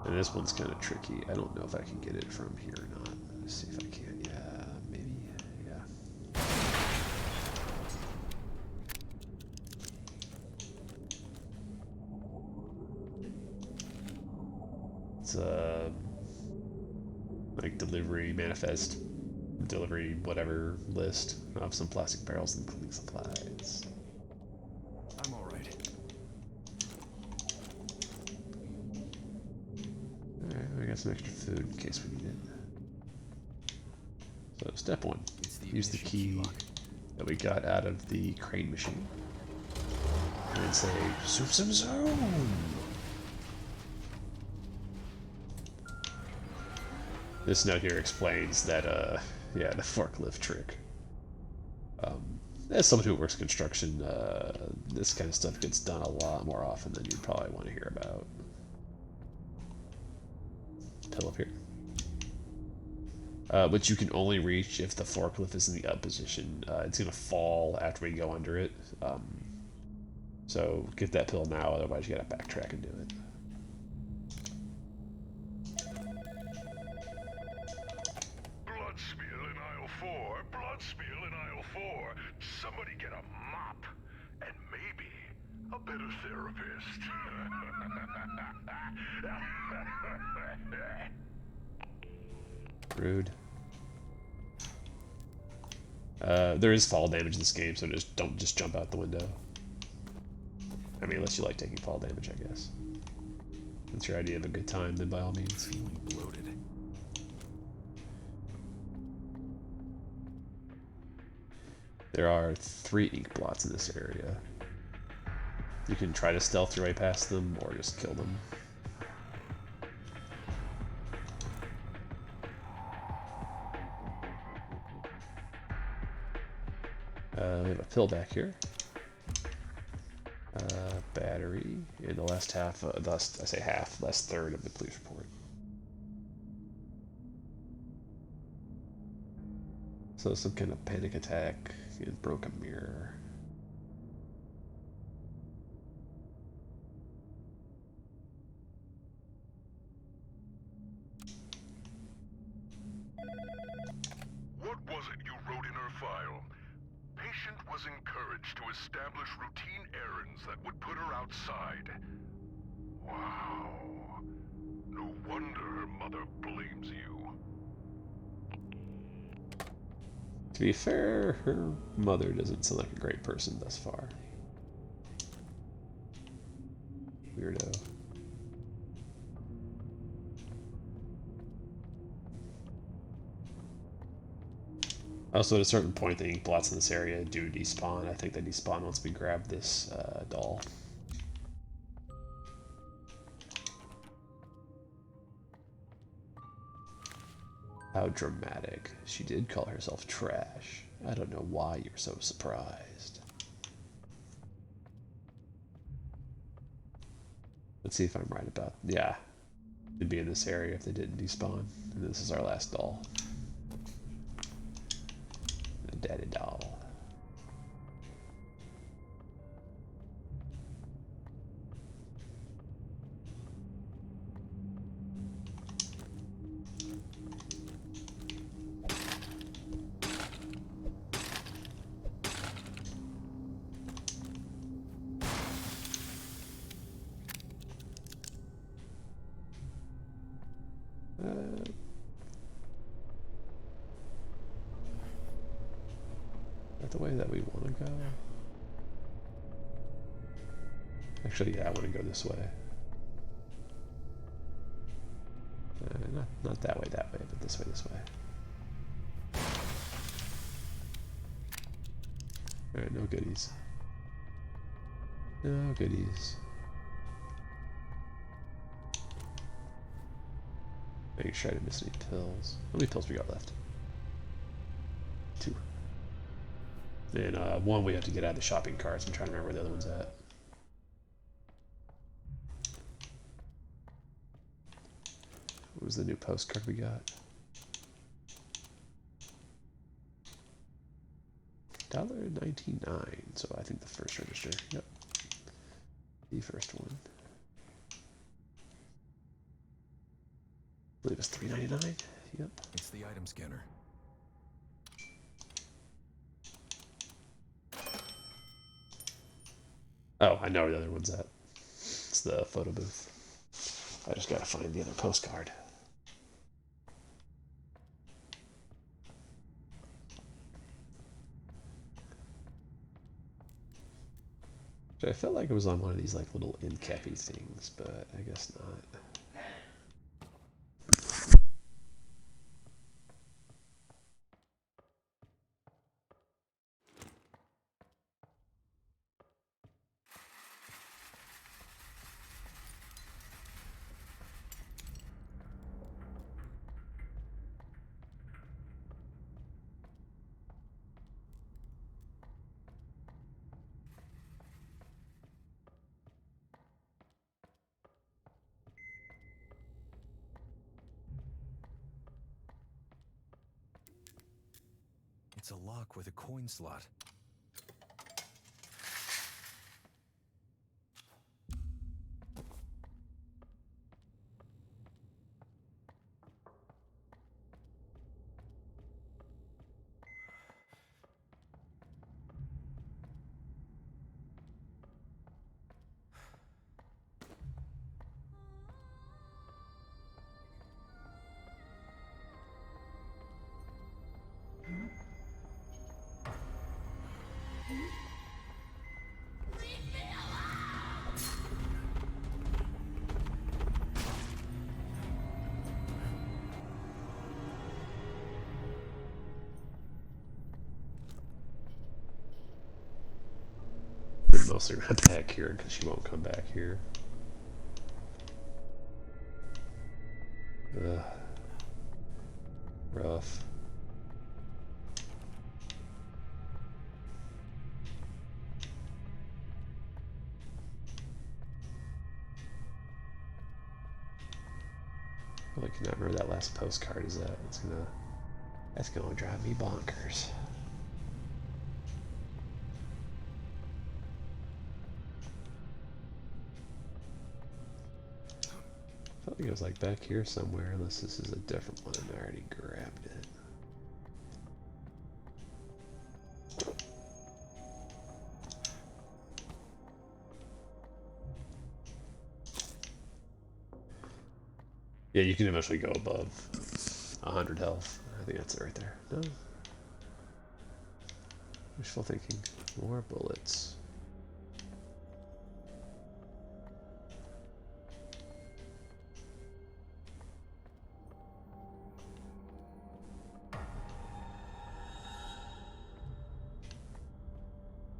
And this one's kind of tricky. I don't know if I can get it from here or not. Let's see if I can. Yeah, maybe. Yeah. It's a like delivery manifest, delivery whatever list of some plastic barrels and cleaning supplies. I'm all right. Alright, we got some extra food in case we need it. So step one, use the key that we got out of the crane machine. And then say, zoom, zoom, zoom! This note here explains that, yeah, the forklift trick. As someone who works construction, this kind of stuff gets done a lot more often than you'd probably want to hear about. Pill up here. Which you can only reach if the forklift is in the up position. It's going to fall after we go under it. So get that pill now, otherwise you got to backtrack and do it. Blood spill in aisle 4. Blood spill in aisle 4. Somebody get a mop. And maybe a better therapist. Rude. There is fall damage in this game, so don't just jump out the window. I mean, unless you like taking fall damage, I guess. If that's your idea of a good time, then by all means. Feeling bloated. There are 3 ink blots in this area. You can try to stealth your way past them, or just kill them. We have a pill back here. Battery, and the last half, I say half, last third of the police report. So some kind of panic attack and broke a mirror. What was it you wrote in her file? Patient was encouraged to establish routine errands that would put her outside. Wow. No wonder her mother blames you. To be fair, her mother doesn't sound like a great person thus far. Weirdo. Also, at a certain point, the ink blots in this area do despawn. I think they despawn once we grab this doll. How dramatic. She did call herself trash. I don't know why you're so surprised. Let's see if I'm right about... Yeah. It'd be in this area if they didn't despawn. And this is our last doll. The daddy doll. The way that we want to go. Actually, yeah, I want to go this way. Not that way, but this way, Alright, no goodies. No goodies. Make sure I didn't miss any pills. How many pills we got left? 2. And one we have to get out of the shopping carts. I'm trying to remember where the other one's at. What was the new postcard we got? $1.99. So I think the first register. Yep. The first one. I believe it's $3.99. Yep. It's the item scanner. Oh, I know where the other one's at. It's the photo booth. I just gotta find the other postcard. I felt like it was on one of these like little end cappy things, but I guess not. It's a lock with a coin slot. Mostly right back here because she won't come back here. Ugh. Rough. I cannot remember that last postcard is that. It's gonna That's gonna drive me bonkers. I felt like it was like back here somewhere, unless this is a different one and I already grabbed it. Yeah, you can eventually go above 100 health. I think that's it right there. No. Wishful thinking. More bullets.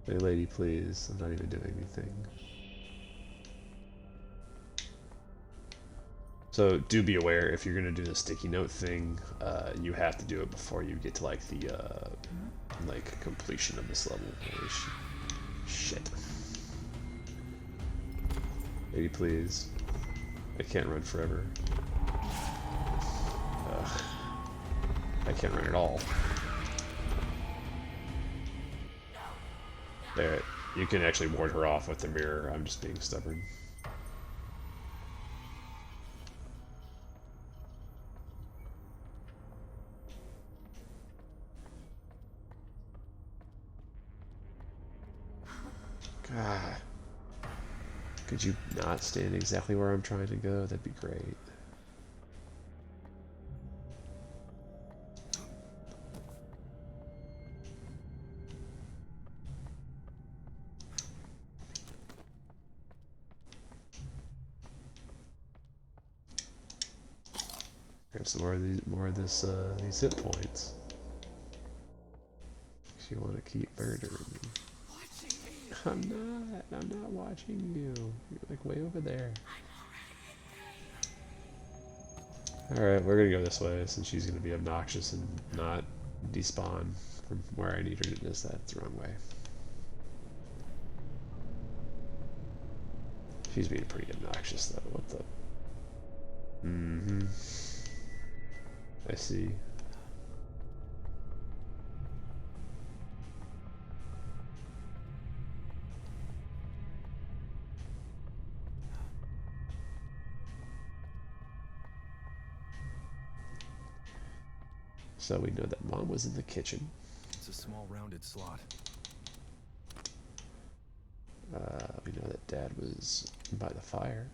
Hey lady, please. I'm not even doing anything. So do be aware, if you're gonna do the sticky note thing, you have to do it before you get to like the like completion of this level. Holy shit. Lady, please. I can't run forever. Ugh. I can't run at all. There, you can actually ward her off with the mirror. I'm just being stubborn. God. Could you not stand exactly where I'm trying to go? That'd be great. Grab some more of these hit points. You want to keep murdering me. I'm not watching you. You're like way over there. Alright, we're gonna go this way since she's gonna be obnoxious and not despawn from where I need her to do. That's the wrong way. She's being pretty obnoxious though. What the? I see. So we know that Mom was in the kitchen. It's a small rounded slot. We know that Dad was by the fire.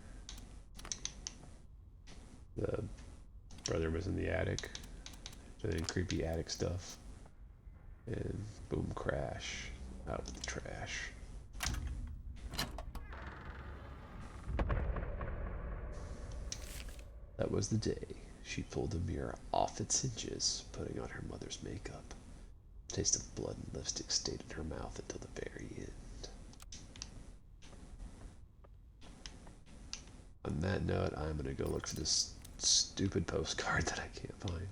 The brother was in the attic, doing creepy attic stuff. And boom, crash, out with the trash. That was the day she pulled the mirror off its hinges, putting on her mother's makeup. The taste of blood and lipstick stayed in her mouth until the very end. On that note, I'm gonna go look for this stupid postcard that I can't find.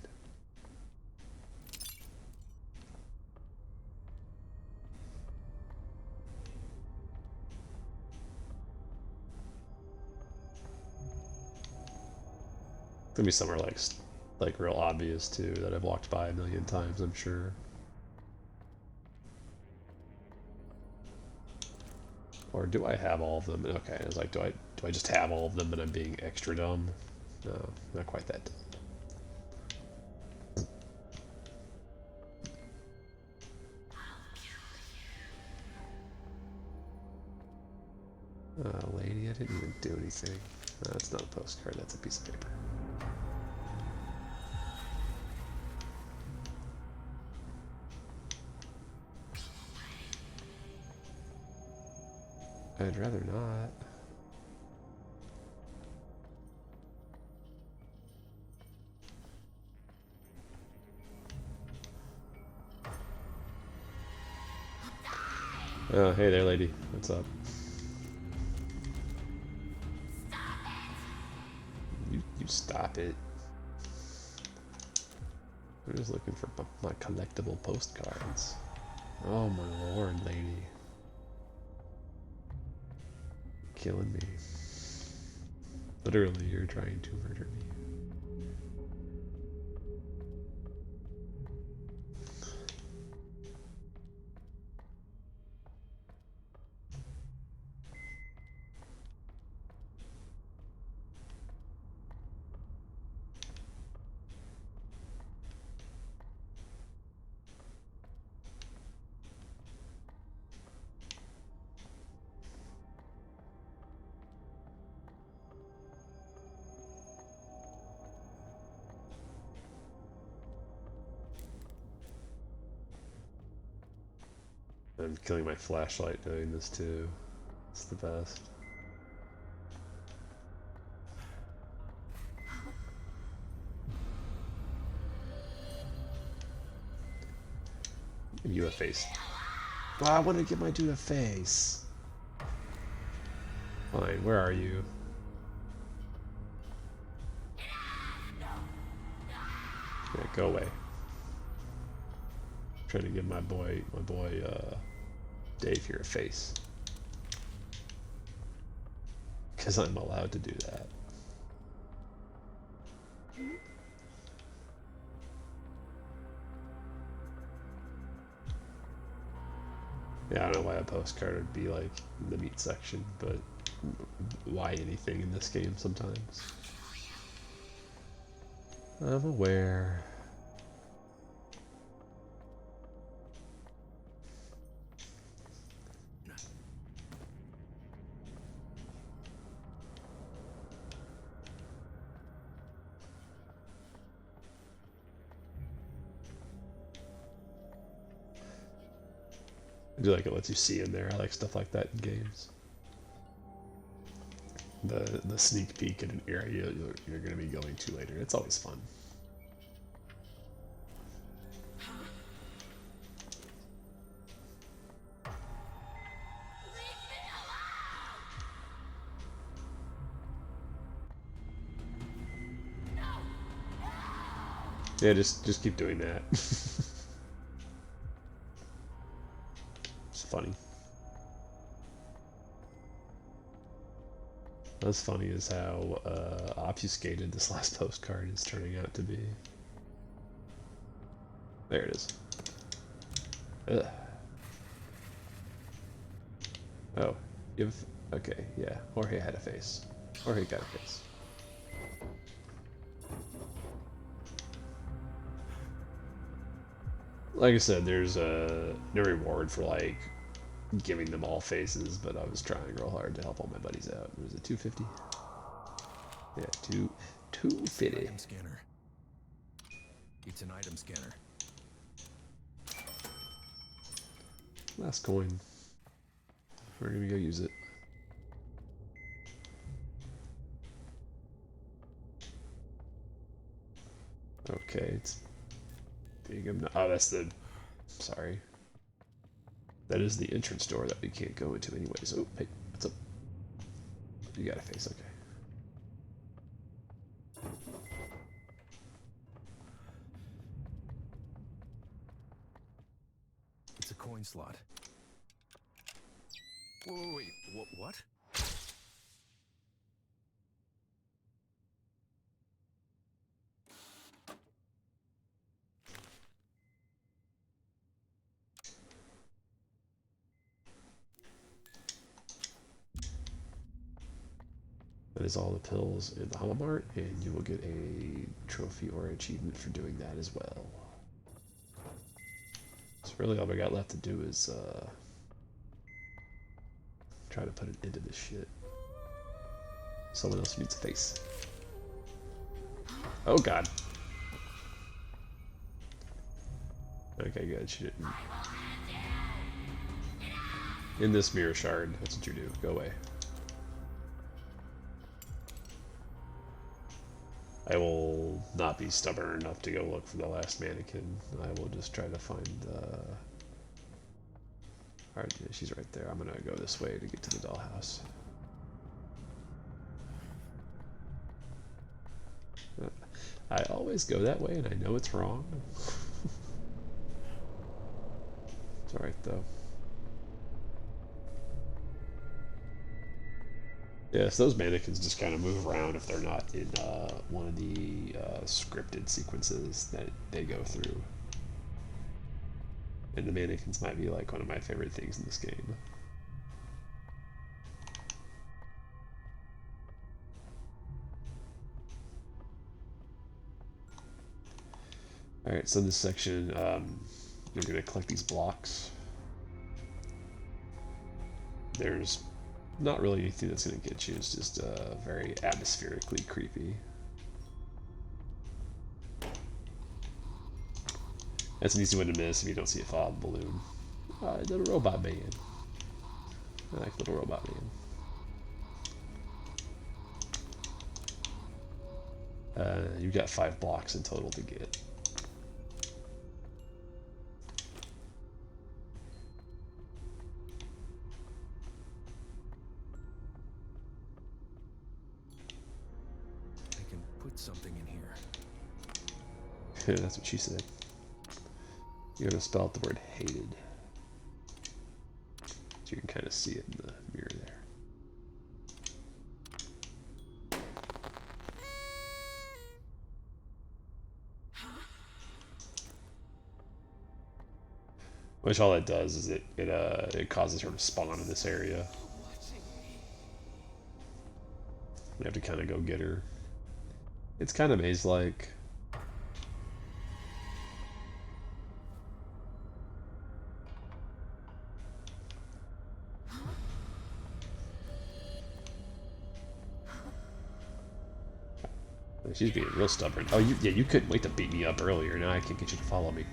It's gonna be somewhere like real obvious too, that I've walked by a million times, I'm sure. Or do I have all of them? Okay, I was like, do I just have all of them and I'm being extra dumb? No, not quite that dumb. Lady, I didn't even do anything. That's not a postcard, that's a piece of paper. I'd rather not. Oh, hey there, lady. What's up? You stop it. I'm just looking for my collectible postcards. Oh my lord, lady. Killing me. Literally, you're trying to murder me. I'm killing my flashlight doing this too. It's the best. Give you a face. Oh, I want to give my dude a face. Fine, where are you? Yeah, go away. I'm trying to give my boy, Dave here a face. Because I'm allowed to do that. Yeah, I don't know why a postcard would be like in the meat section, but why anything in this game sometimes. I'm aware. I do like it lets you see in there. I like stuff like that in games. The sneak peek at an area you're going to be going to later. It's always fun. Yeah, just keep doing that. It's funny. What's funny is how obfuscated this last postcard is turning out to be. There it is. Ugh. Oh, okay, yeah. Jorge had a face. Jorge got a face. Like I said, there's no reward for like giving them all faces, but I was trying real hard to help all my buddies out. Was it 250? Yeah, 250. Item scanner. It's an item scanner. Last coin. We're gonna go use it. Okay, it's big enough. Oh, that's the. Sorry. That is the entrance door that we can't go into anyways. Oh, hey, what's up? You got a face, okay. It's a coin slot. Wait, what? That is all the pills in the Hollow Mart, and you will get a trophy or achievement for doing that as well. So really all we got left to do is try to put an end to this shit. Someone else needs a face. Oh god. Okay, good. She didn't. In this mirror shard, that's what you do. Go away. I will not be stubborn enough to go look for the last mannequin. I will just try to find Alright, yeah, she's right there. I'm gonna go this way to get to the dollhouse. I always go that way and I know it's wrong. It's alright though. Yes, those mannequins just kind of move around if they're not in one of the scripted sequences that they go through. And the mannequins might be like one of my favorite things in this game. Alright, so in this section, you're going to collect these blocks. There's not really anything that's going to get you. It's just very atmospherically creepy. That's an easy one to miss if you don't see a fog balloon. Little robot man. I like little robot man. You've got 5 blocks in total to get. I can put something in here. That's what she said. You're gonna spell out the word hated. So you can kind of see it in the mirror there. Which all that does is it causes her to spawn in this area. You have to kind of go get her. It's kind of maze-like. She's being real stubborn. Oh, you couldn't wait to beat me up earlier. Now I can't get you to follow me.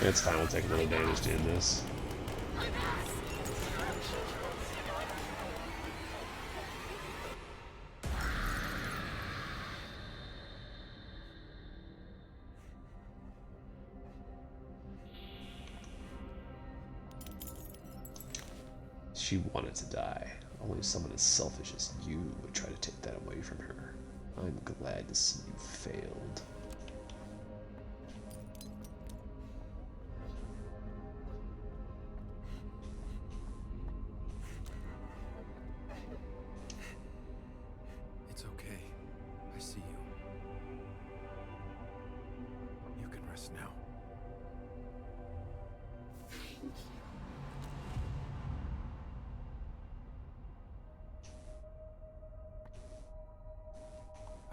It's fine, we'll take a little damage doing this. She wanted to die. Only someone as selfish as you would try to take that away from her. I'm glad to see you failed. It's okay. I see you. You can rest now.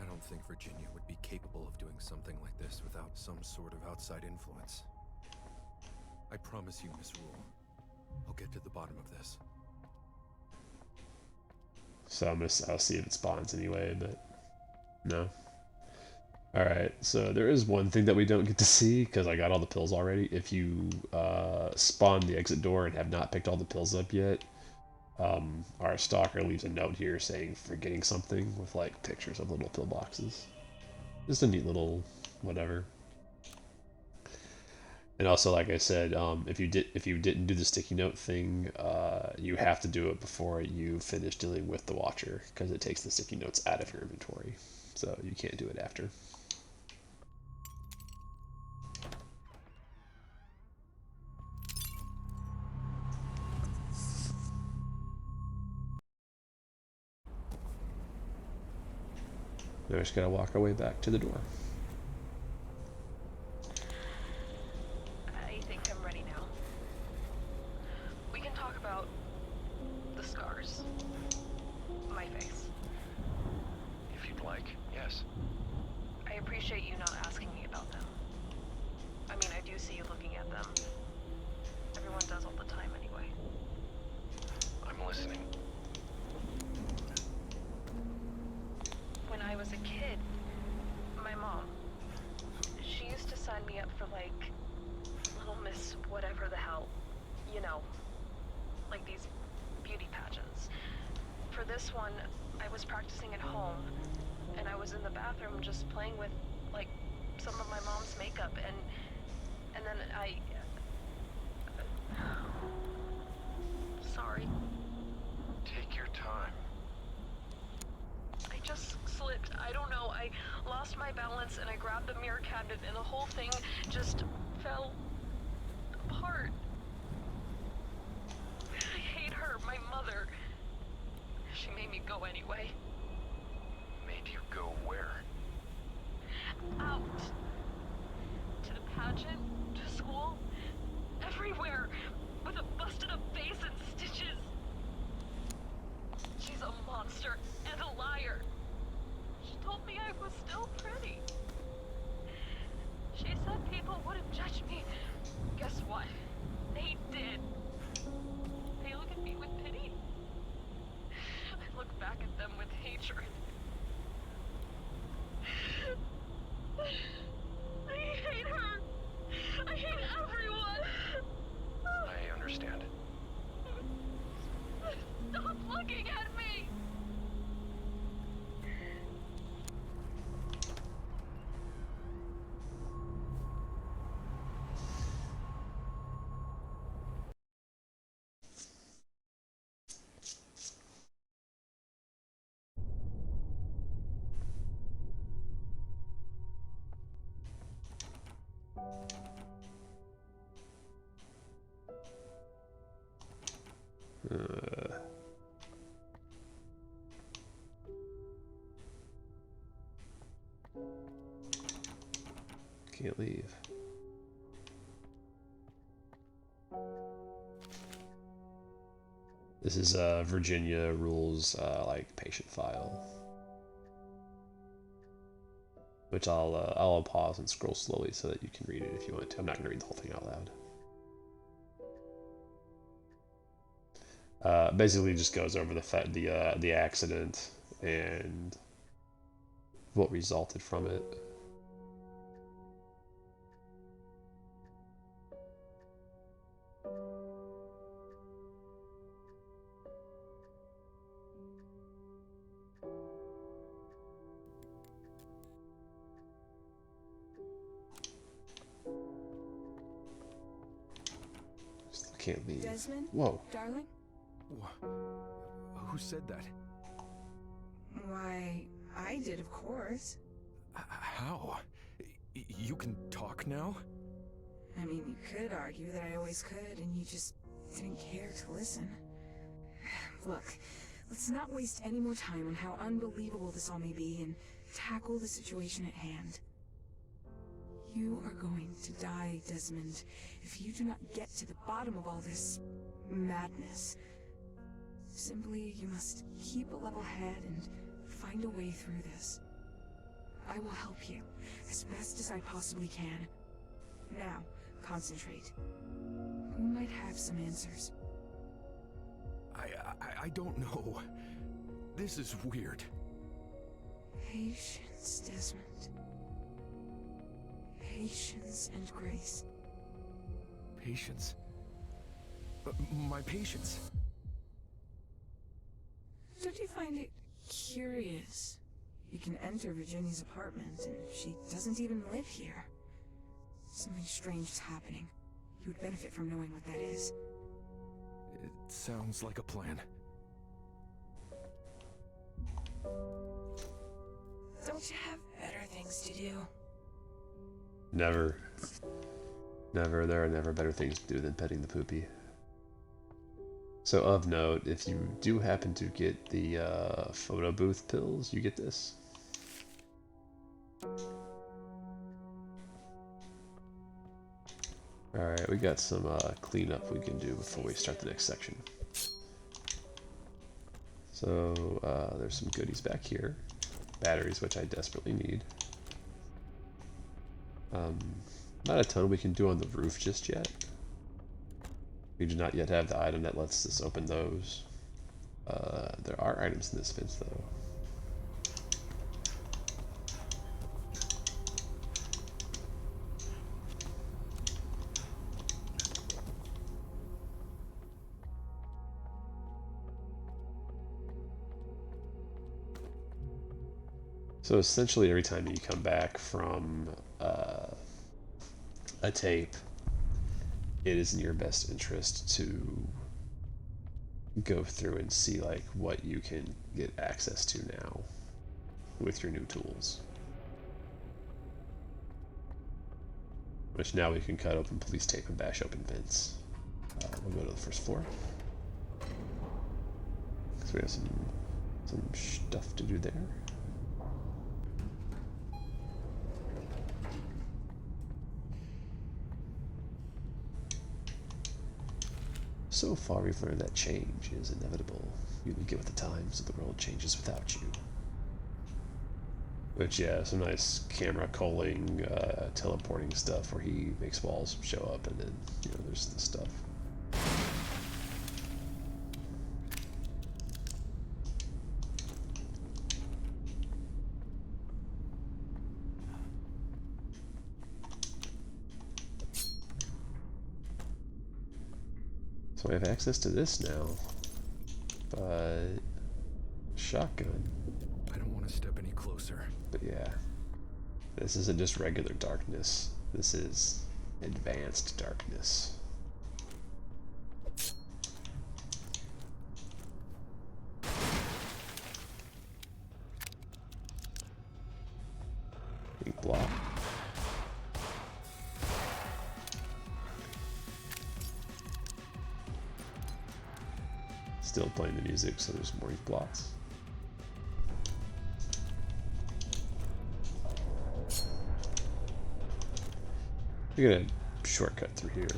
I don't think Virginia would be capable of doing something like this without some sort of outside influence. I promise you, Miss Rule, I'll get to the bottom of this. So I'll see if it spawns anyway, but no. Alright, so there is one thing that we don't get to see, because I got all the pills already. If you spawn the exit door and have not picked all the pills up yet, our stalker leaves a note here saying forgetting something with like pictures of little pill boxes. Just a neat little whatever. And also, like I said, if you didn't do the sticky note thing, you have to do it before you finish dealing with the Watcher, because it takes the sticky notes out of your inventory. So you can't do it after. Now I just gotta walk our way back to the door. I think I'm ready now. We can talk about the scars. My face. If you'd like, yes. I appreciate you not asking me about them. I mean, I do see you looking at them. Everyone does all the time anyway. I'm listening. When I was a kid, my mom, she used to sign me up for like Little Miss whatever the hell, you know, like these beauty pageants. For this one, I was practicing at home, and I was in the bathroom just playing with like some of my mom's makeup, and then sorry. Take your time. I just slipped. I don't know. I lost my balance and I grabbed the mirror cabinet and the whole thing just fell apart. I hate her, my mother. She made me go anyway. Made you go where? Out. To the pageant, to school, everywhere, with a busted up face and stitches. She's a monster and a liar. She told me I was still pretty. She said people wouldn't judge me. Guess what? They did. They look at me with pity. I look back at them with hatred. Can't leave. This is Virginia rules like patient file, which I'll pause and scroll slowly so that you can read it if you want to. I'm not going to read the whole thing out loud. Basically, just goes over the accident and what resulted from it. Can't leave. Desmond? Whoa. Darling? Who said that? Why, I did, of course. How? You can talk now? I mean, you could argue that I always could, and you just didn't care to listen. Look, let's not waste any more time on how unbelievable this all may be and tackle the situation at hand. You are going to die, Desmond, if you do not get to the bottom of all this madness. Simply, you must keep a level head and find a way through this. I will help you as best as I possibly can. Now, concentrate. Who might have some answers? I don't know. This is weird. Patience, Desmond. Patience and grace. Patience? My patience? Don't you find it curious? You can enter Virginia's apartment, and she doesn't even live here. Something strange is happening. You would benefit from knowing what that is. It sounds like a plan. Don't you have better things to do? Never. Never. There are never better things to do than petting the poopy. So of note, if you do happen to get the photo booth pills, you get this. Alright, we got some cleanup we can do before we start the next section. So there's some goodies back here. Batteries, which I desperately need. Not a ton we can do on the roof just yet. We do not yet have the item that lets us open those. There are items in this fence though. So essentially every time you come back from a tape, it is in your best interest to go through and see like what you can get access to now with your new tools. Which now we can cut open police tape and bash open vents. We'll go to the first floor. So we have some stuff to do there. So far, we've learned that change is inevitable. You will get with the times, so the world changes without you. Which, yeah, some nice camera culling, teleporting stuff where he makes walls show up, and then, you know, there's this stuff. So I have access to this now, but shotgun. I don't want to step any closer. But yeah, this isn't just regular darkness. This is advanced darkness. Big block. Still playing the music, so there's more ink blots. We're gonna shortcut through here.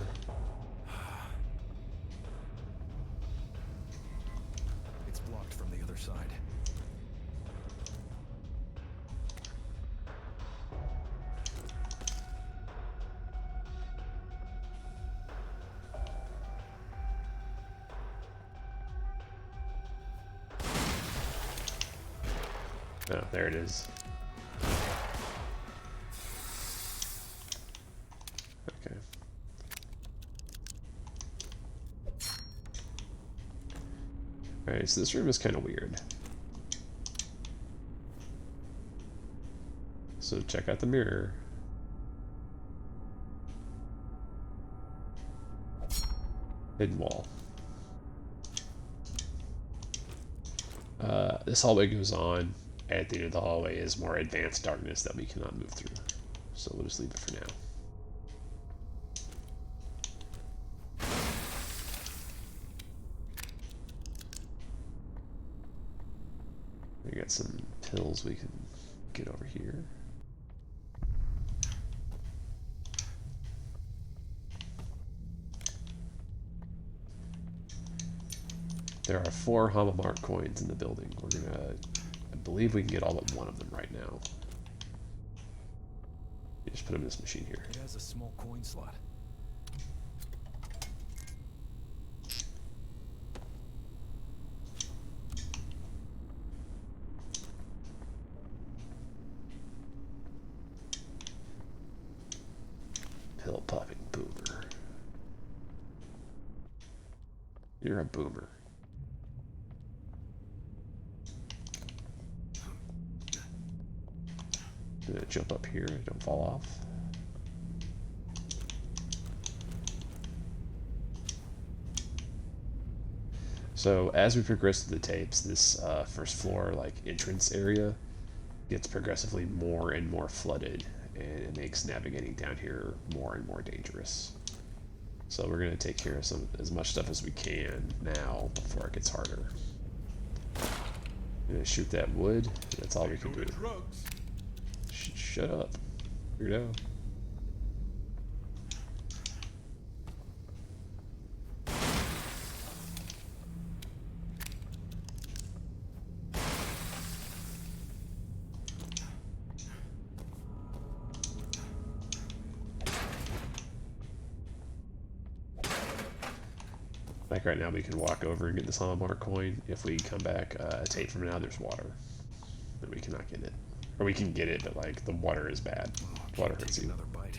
It's blocked from the other side. Oh, there it is. Okay. Alright, so this room is kind of weird. So check out the mirror. Hidden wall. This hallway goes on. At the end of the hallway is more advanced darkness that we cannot move through. So we'll just leave it for now. We got some pills we can get over here. There are 4 Hamamark coins in the building. We're gonna, I believe we can get all but one of them right now. You just put them in this machine here. It has a small coin slot. Pill popping boomer. You're a boomer. Gonna jump up here and don't fall off. So as we progress through the tapes, this first floor like entrance area gets progressively more and more flooded, and it makes navigating down here more and more dangerous. So we're gonna take care of as much stuff as we can now before it gets harder. I'm gonna shoot that wood. That's all we can do. Shut up, weirdo. Like right now we can walk over and get this Hallmark coin. If we come back a tape from now, there's water. Then we cannot get it. Or we can get it, but like the water is bad. Water hurts you. Another bite.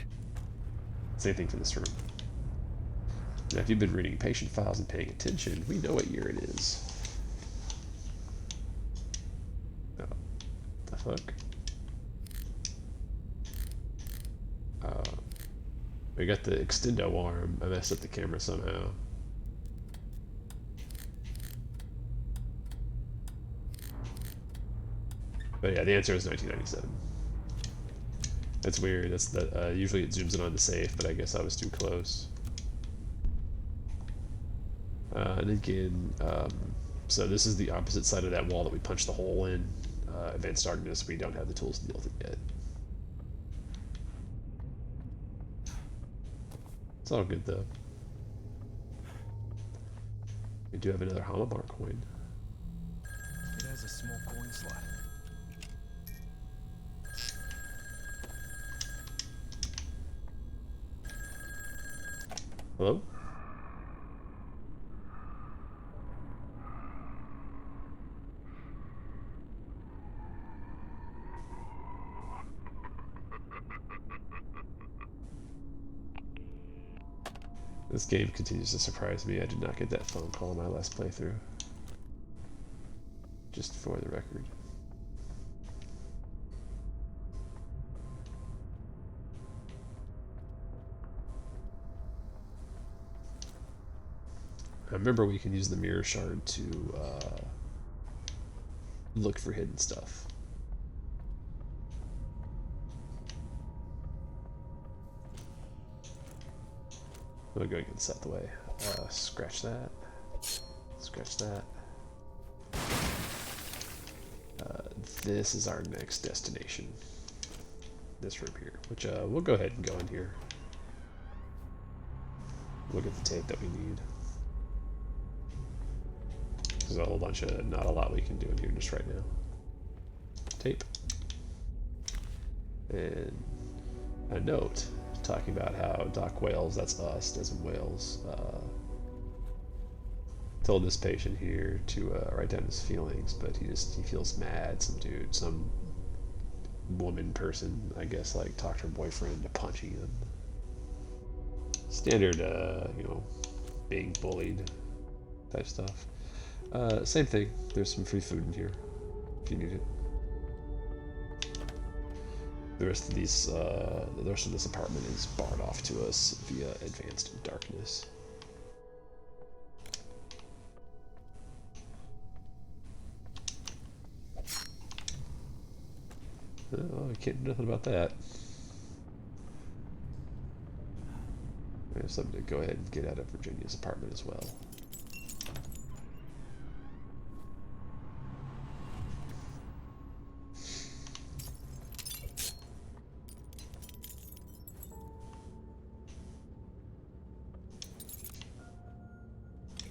Same thing for this room. Now if you've been reading patient files and paying attention, we know what year it is. Oh, the fuck? We got the extendo arm. I messed up the camera somehow. But yeah, the answer is 1997. That's weird. That's the usually it zooms in on the safe, but I guess I was too close. And again, so this is the opposite side of that wall that we punched the hole in. Advanced darkness. We don't have the tools to deal with it yet. It's all good though. We do have another Hamabar coin. It has a small coin slot. Hello? This game continues to surprise me. I did not get that phone call in my last playthrough. Just for the record. I remember we can use the mirror shard to look for hidden stuff. We'll go and get this out the way. Scratch that. Scratch that. This is our next destination. This room here, which we'll go ahead and go in here. Look at the tape that we need. There's a whole bunch of, not a lot we can do in here just right now. Tape. And a note talking about how Doc Wales, that's us, Desmond Wales, told this patient here to write down his feelings, but he feels mad. Some woman person, I guess, like talked her boyfriend into punching him. Standard, you know, being bullied type stuff. Same thing. There's some free food in here if you need it. The rest of these, the rest of this apartment is barred off to us via advanced darkness. Oh, I can't do nothing about that. I have something to go ahead and get out of Virginia's apartment as well.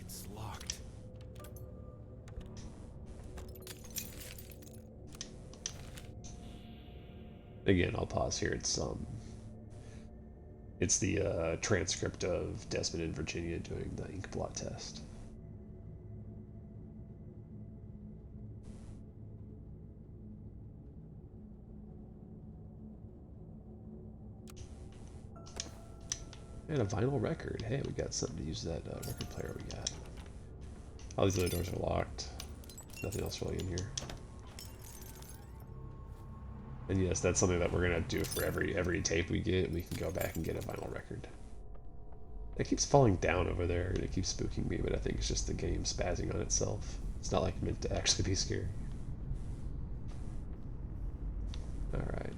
It's locked. Again, I'll pause here. It's the transcript of Desmond and Virginia doing the ink blot test. And a vinyl record. Hey, we got something to use that record player we got. All these other doors are locked. Nothing else really in here. And yes, that's something that we're gonna do for every tape we get. We can go back and get a vinyl record. It keeps falling down over there, and it keeps spooking me, but I think it's just the game spazzing on itself. It's not like meant to actually be scary. Alright.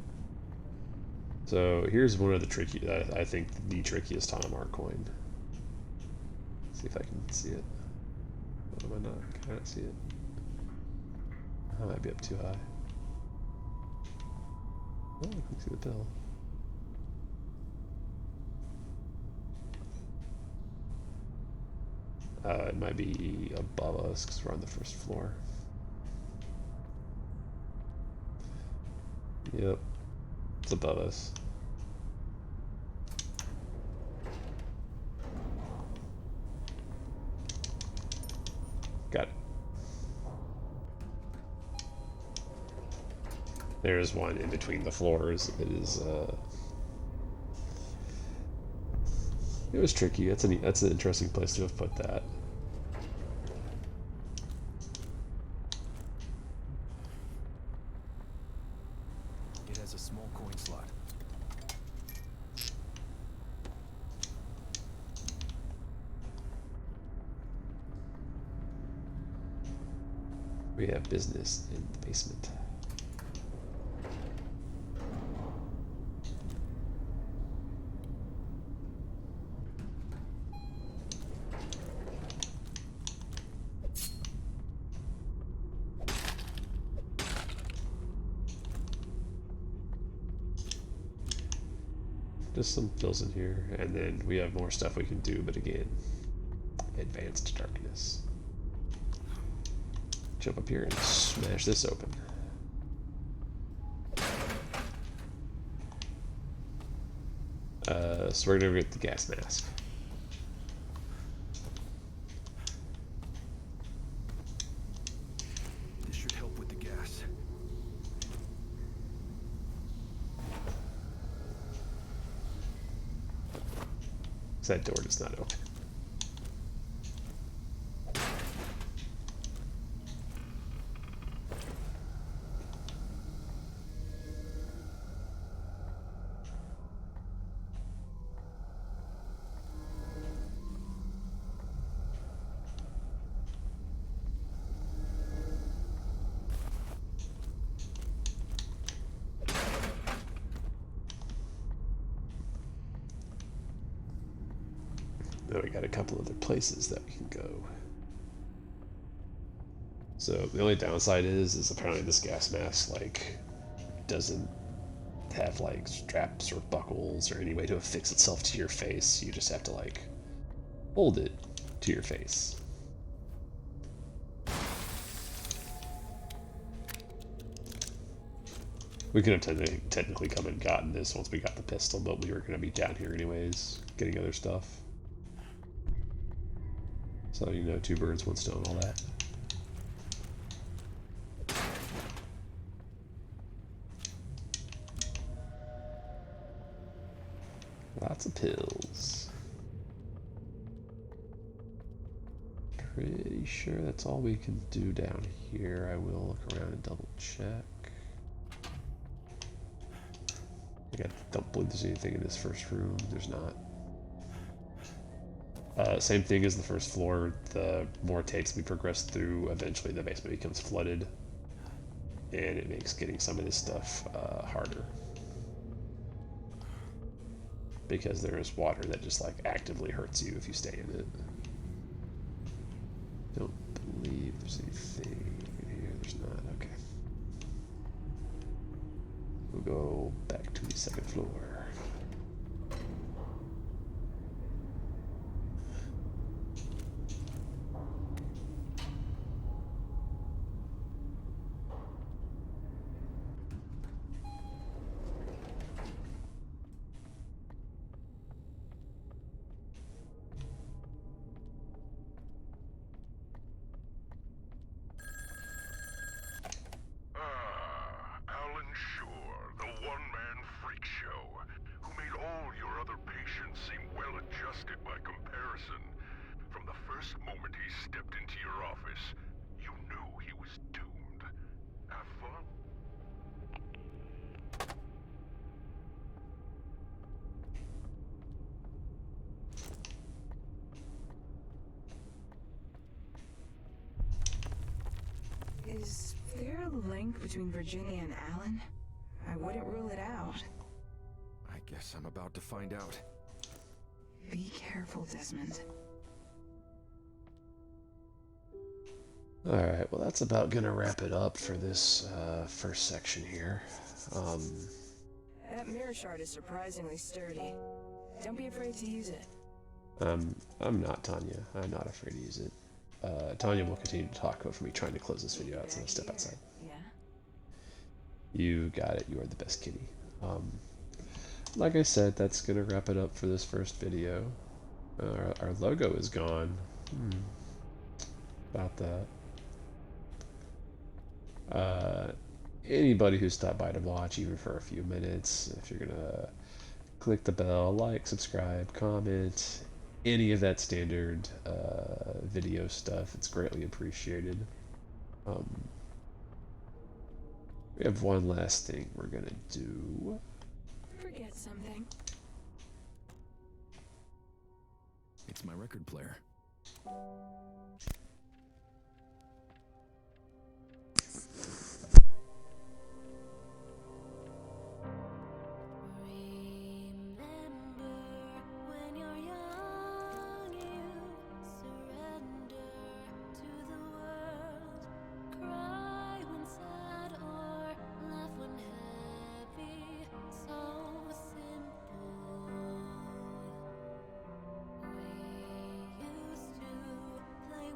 So here's one of the tricky, I think the trickiest Haunamar coin. Let's see if I can see it. What am I not? Can I not see it? I might be up too high. Oh, I can see the bell. It might be above us because we're on the first floor. Yep, it's above us. Got it. There's one in between the floors. It is, it was tricky. That's an interesting place to have put that. It has a small coin slot. We have business in the basement. Just some fills in here, and then we have more stuff we can do, but again, advanced darkness. Jump up here and smash this open. So we're gonna get the gas mask. This should help with the gas. That door does not open. Now we got a couple other places that we can go. So the only downside is apparently this gas mask like doesn't have like straps or buckles or any way to affix itself to your face. You just have to like hold it to your face. We could have technically come and gotten this once we got the pistol, but we were going to be down here anyways, getting other stuff. So, you know, two birds, one stone, all that. Lots of pills. Pretty sure that's all we can do down here. I will look around and double check. I don't believe there's anything in this first room. There's not. Same thing as the first floor. The more it takes we progress through, eventually the basement becomes flooded. And it makes getting some of this stuff harder. Because there is water that just like actively hurts you if you stay in it. Don't believe there's anything in here. There's not. Okay. We'll go back to the second floor. Alan Shore, the one-man freak show, who made all your other patients seem well-adjusted by comparison. From the first moment he stepped into your office, you knew he was doomed. Have fun? Is there a link between Virginia and Alan? I wouldn't rule it out. I guess I'm about to find out. Be careful, Desmond. Alright, well that's about gonna wrap it up for this first section here. That mirror shard is surprisingly sturdy. Don't be afraid to use it. I'm not Tanya. I'm not afraid to use it. Tanya will continue to talk over me trying to close this video out, so I'll step outside. Yeah? You got it. You are the best kitty. Like I said, that's gonna wrap it up for this first video. Our logo is gone. About that. Anybody who stopped by to watch, even for a few minutes, if you're gonna click the bell, like, subscribe, comment, any of that standard video stuff, it's greatly appreciated. We have one last thing we're gonna do. Forget something. It's my record player.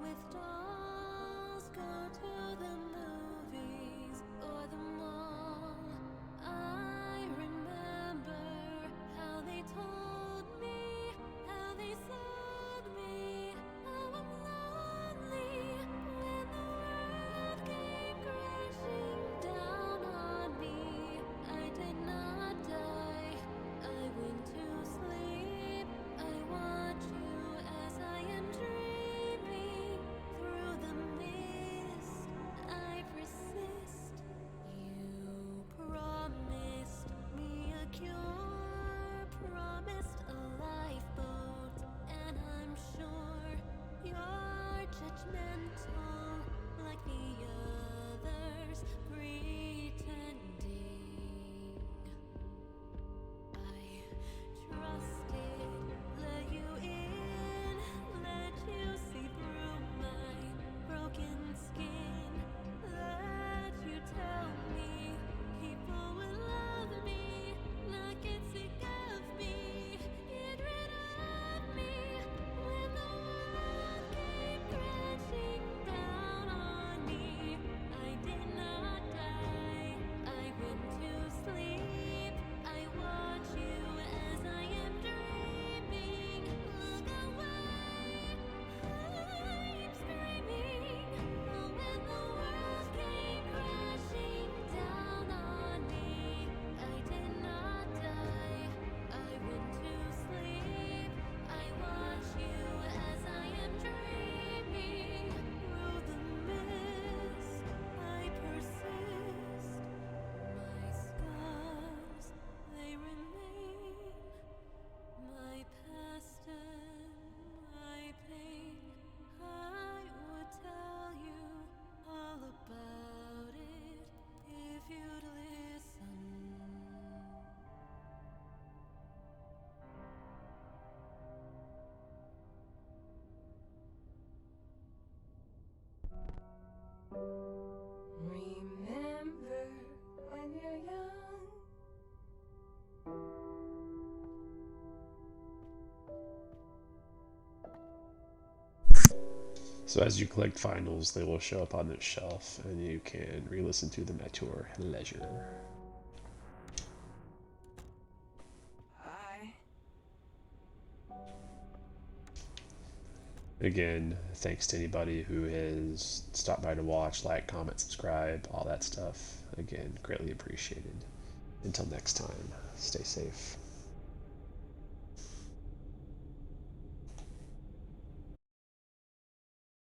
With So as you collect finals, they will show up on this shelf, and you can re-listen to them at your leisure. Bye. Again, thanks to anybody who has stopped by to watch, like, comment, subscribe, all that stuff. Again, greatly appreciated. Until next time, stay safe.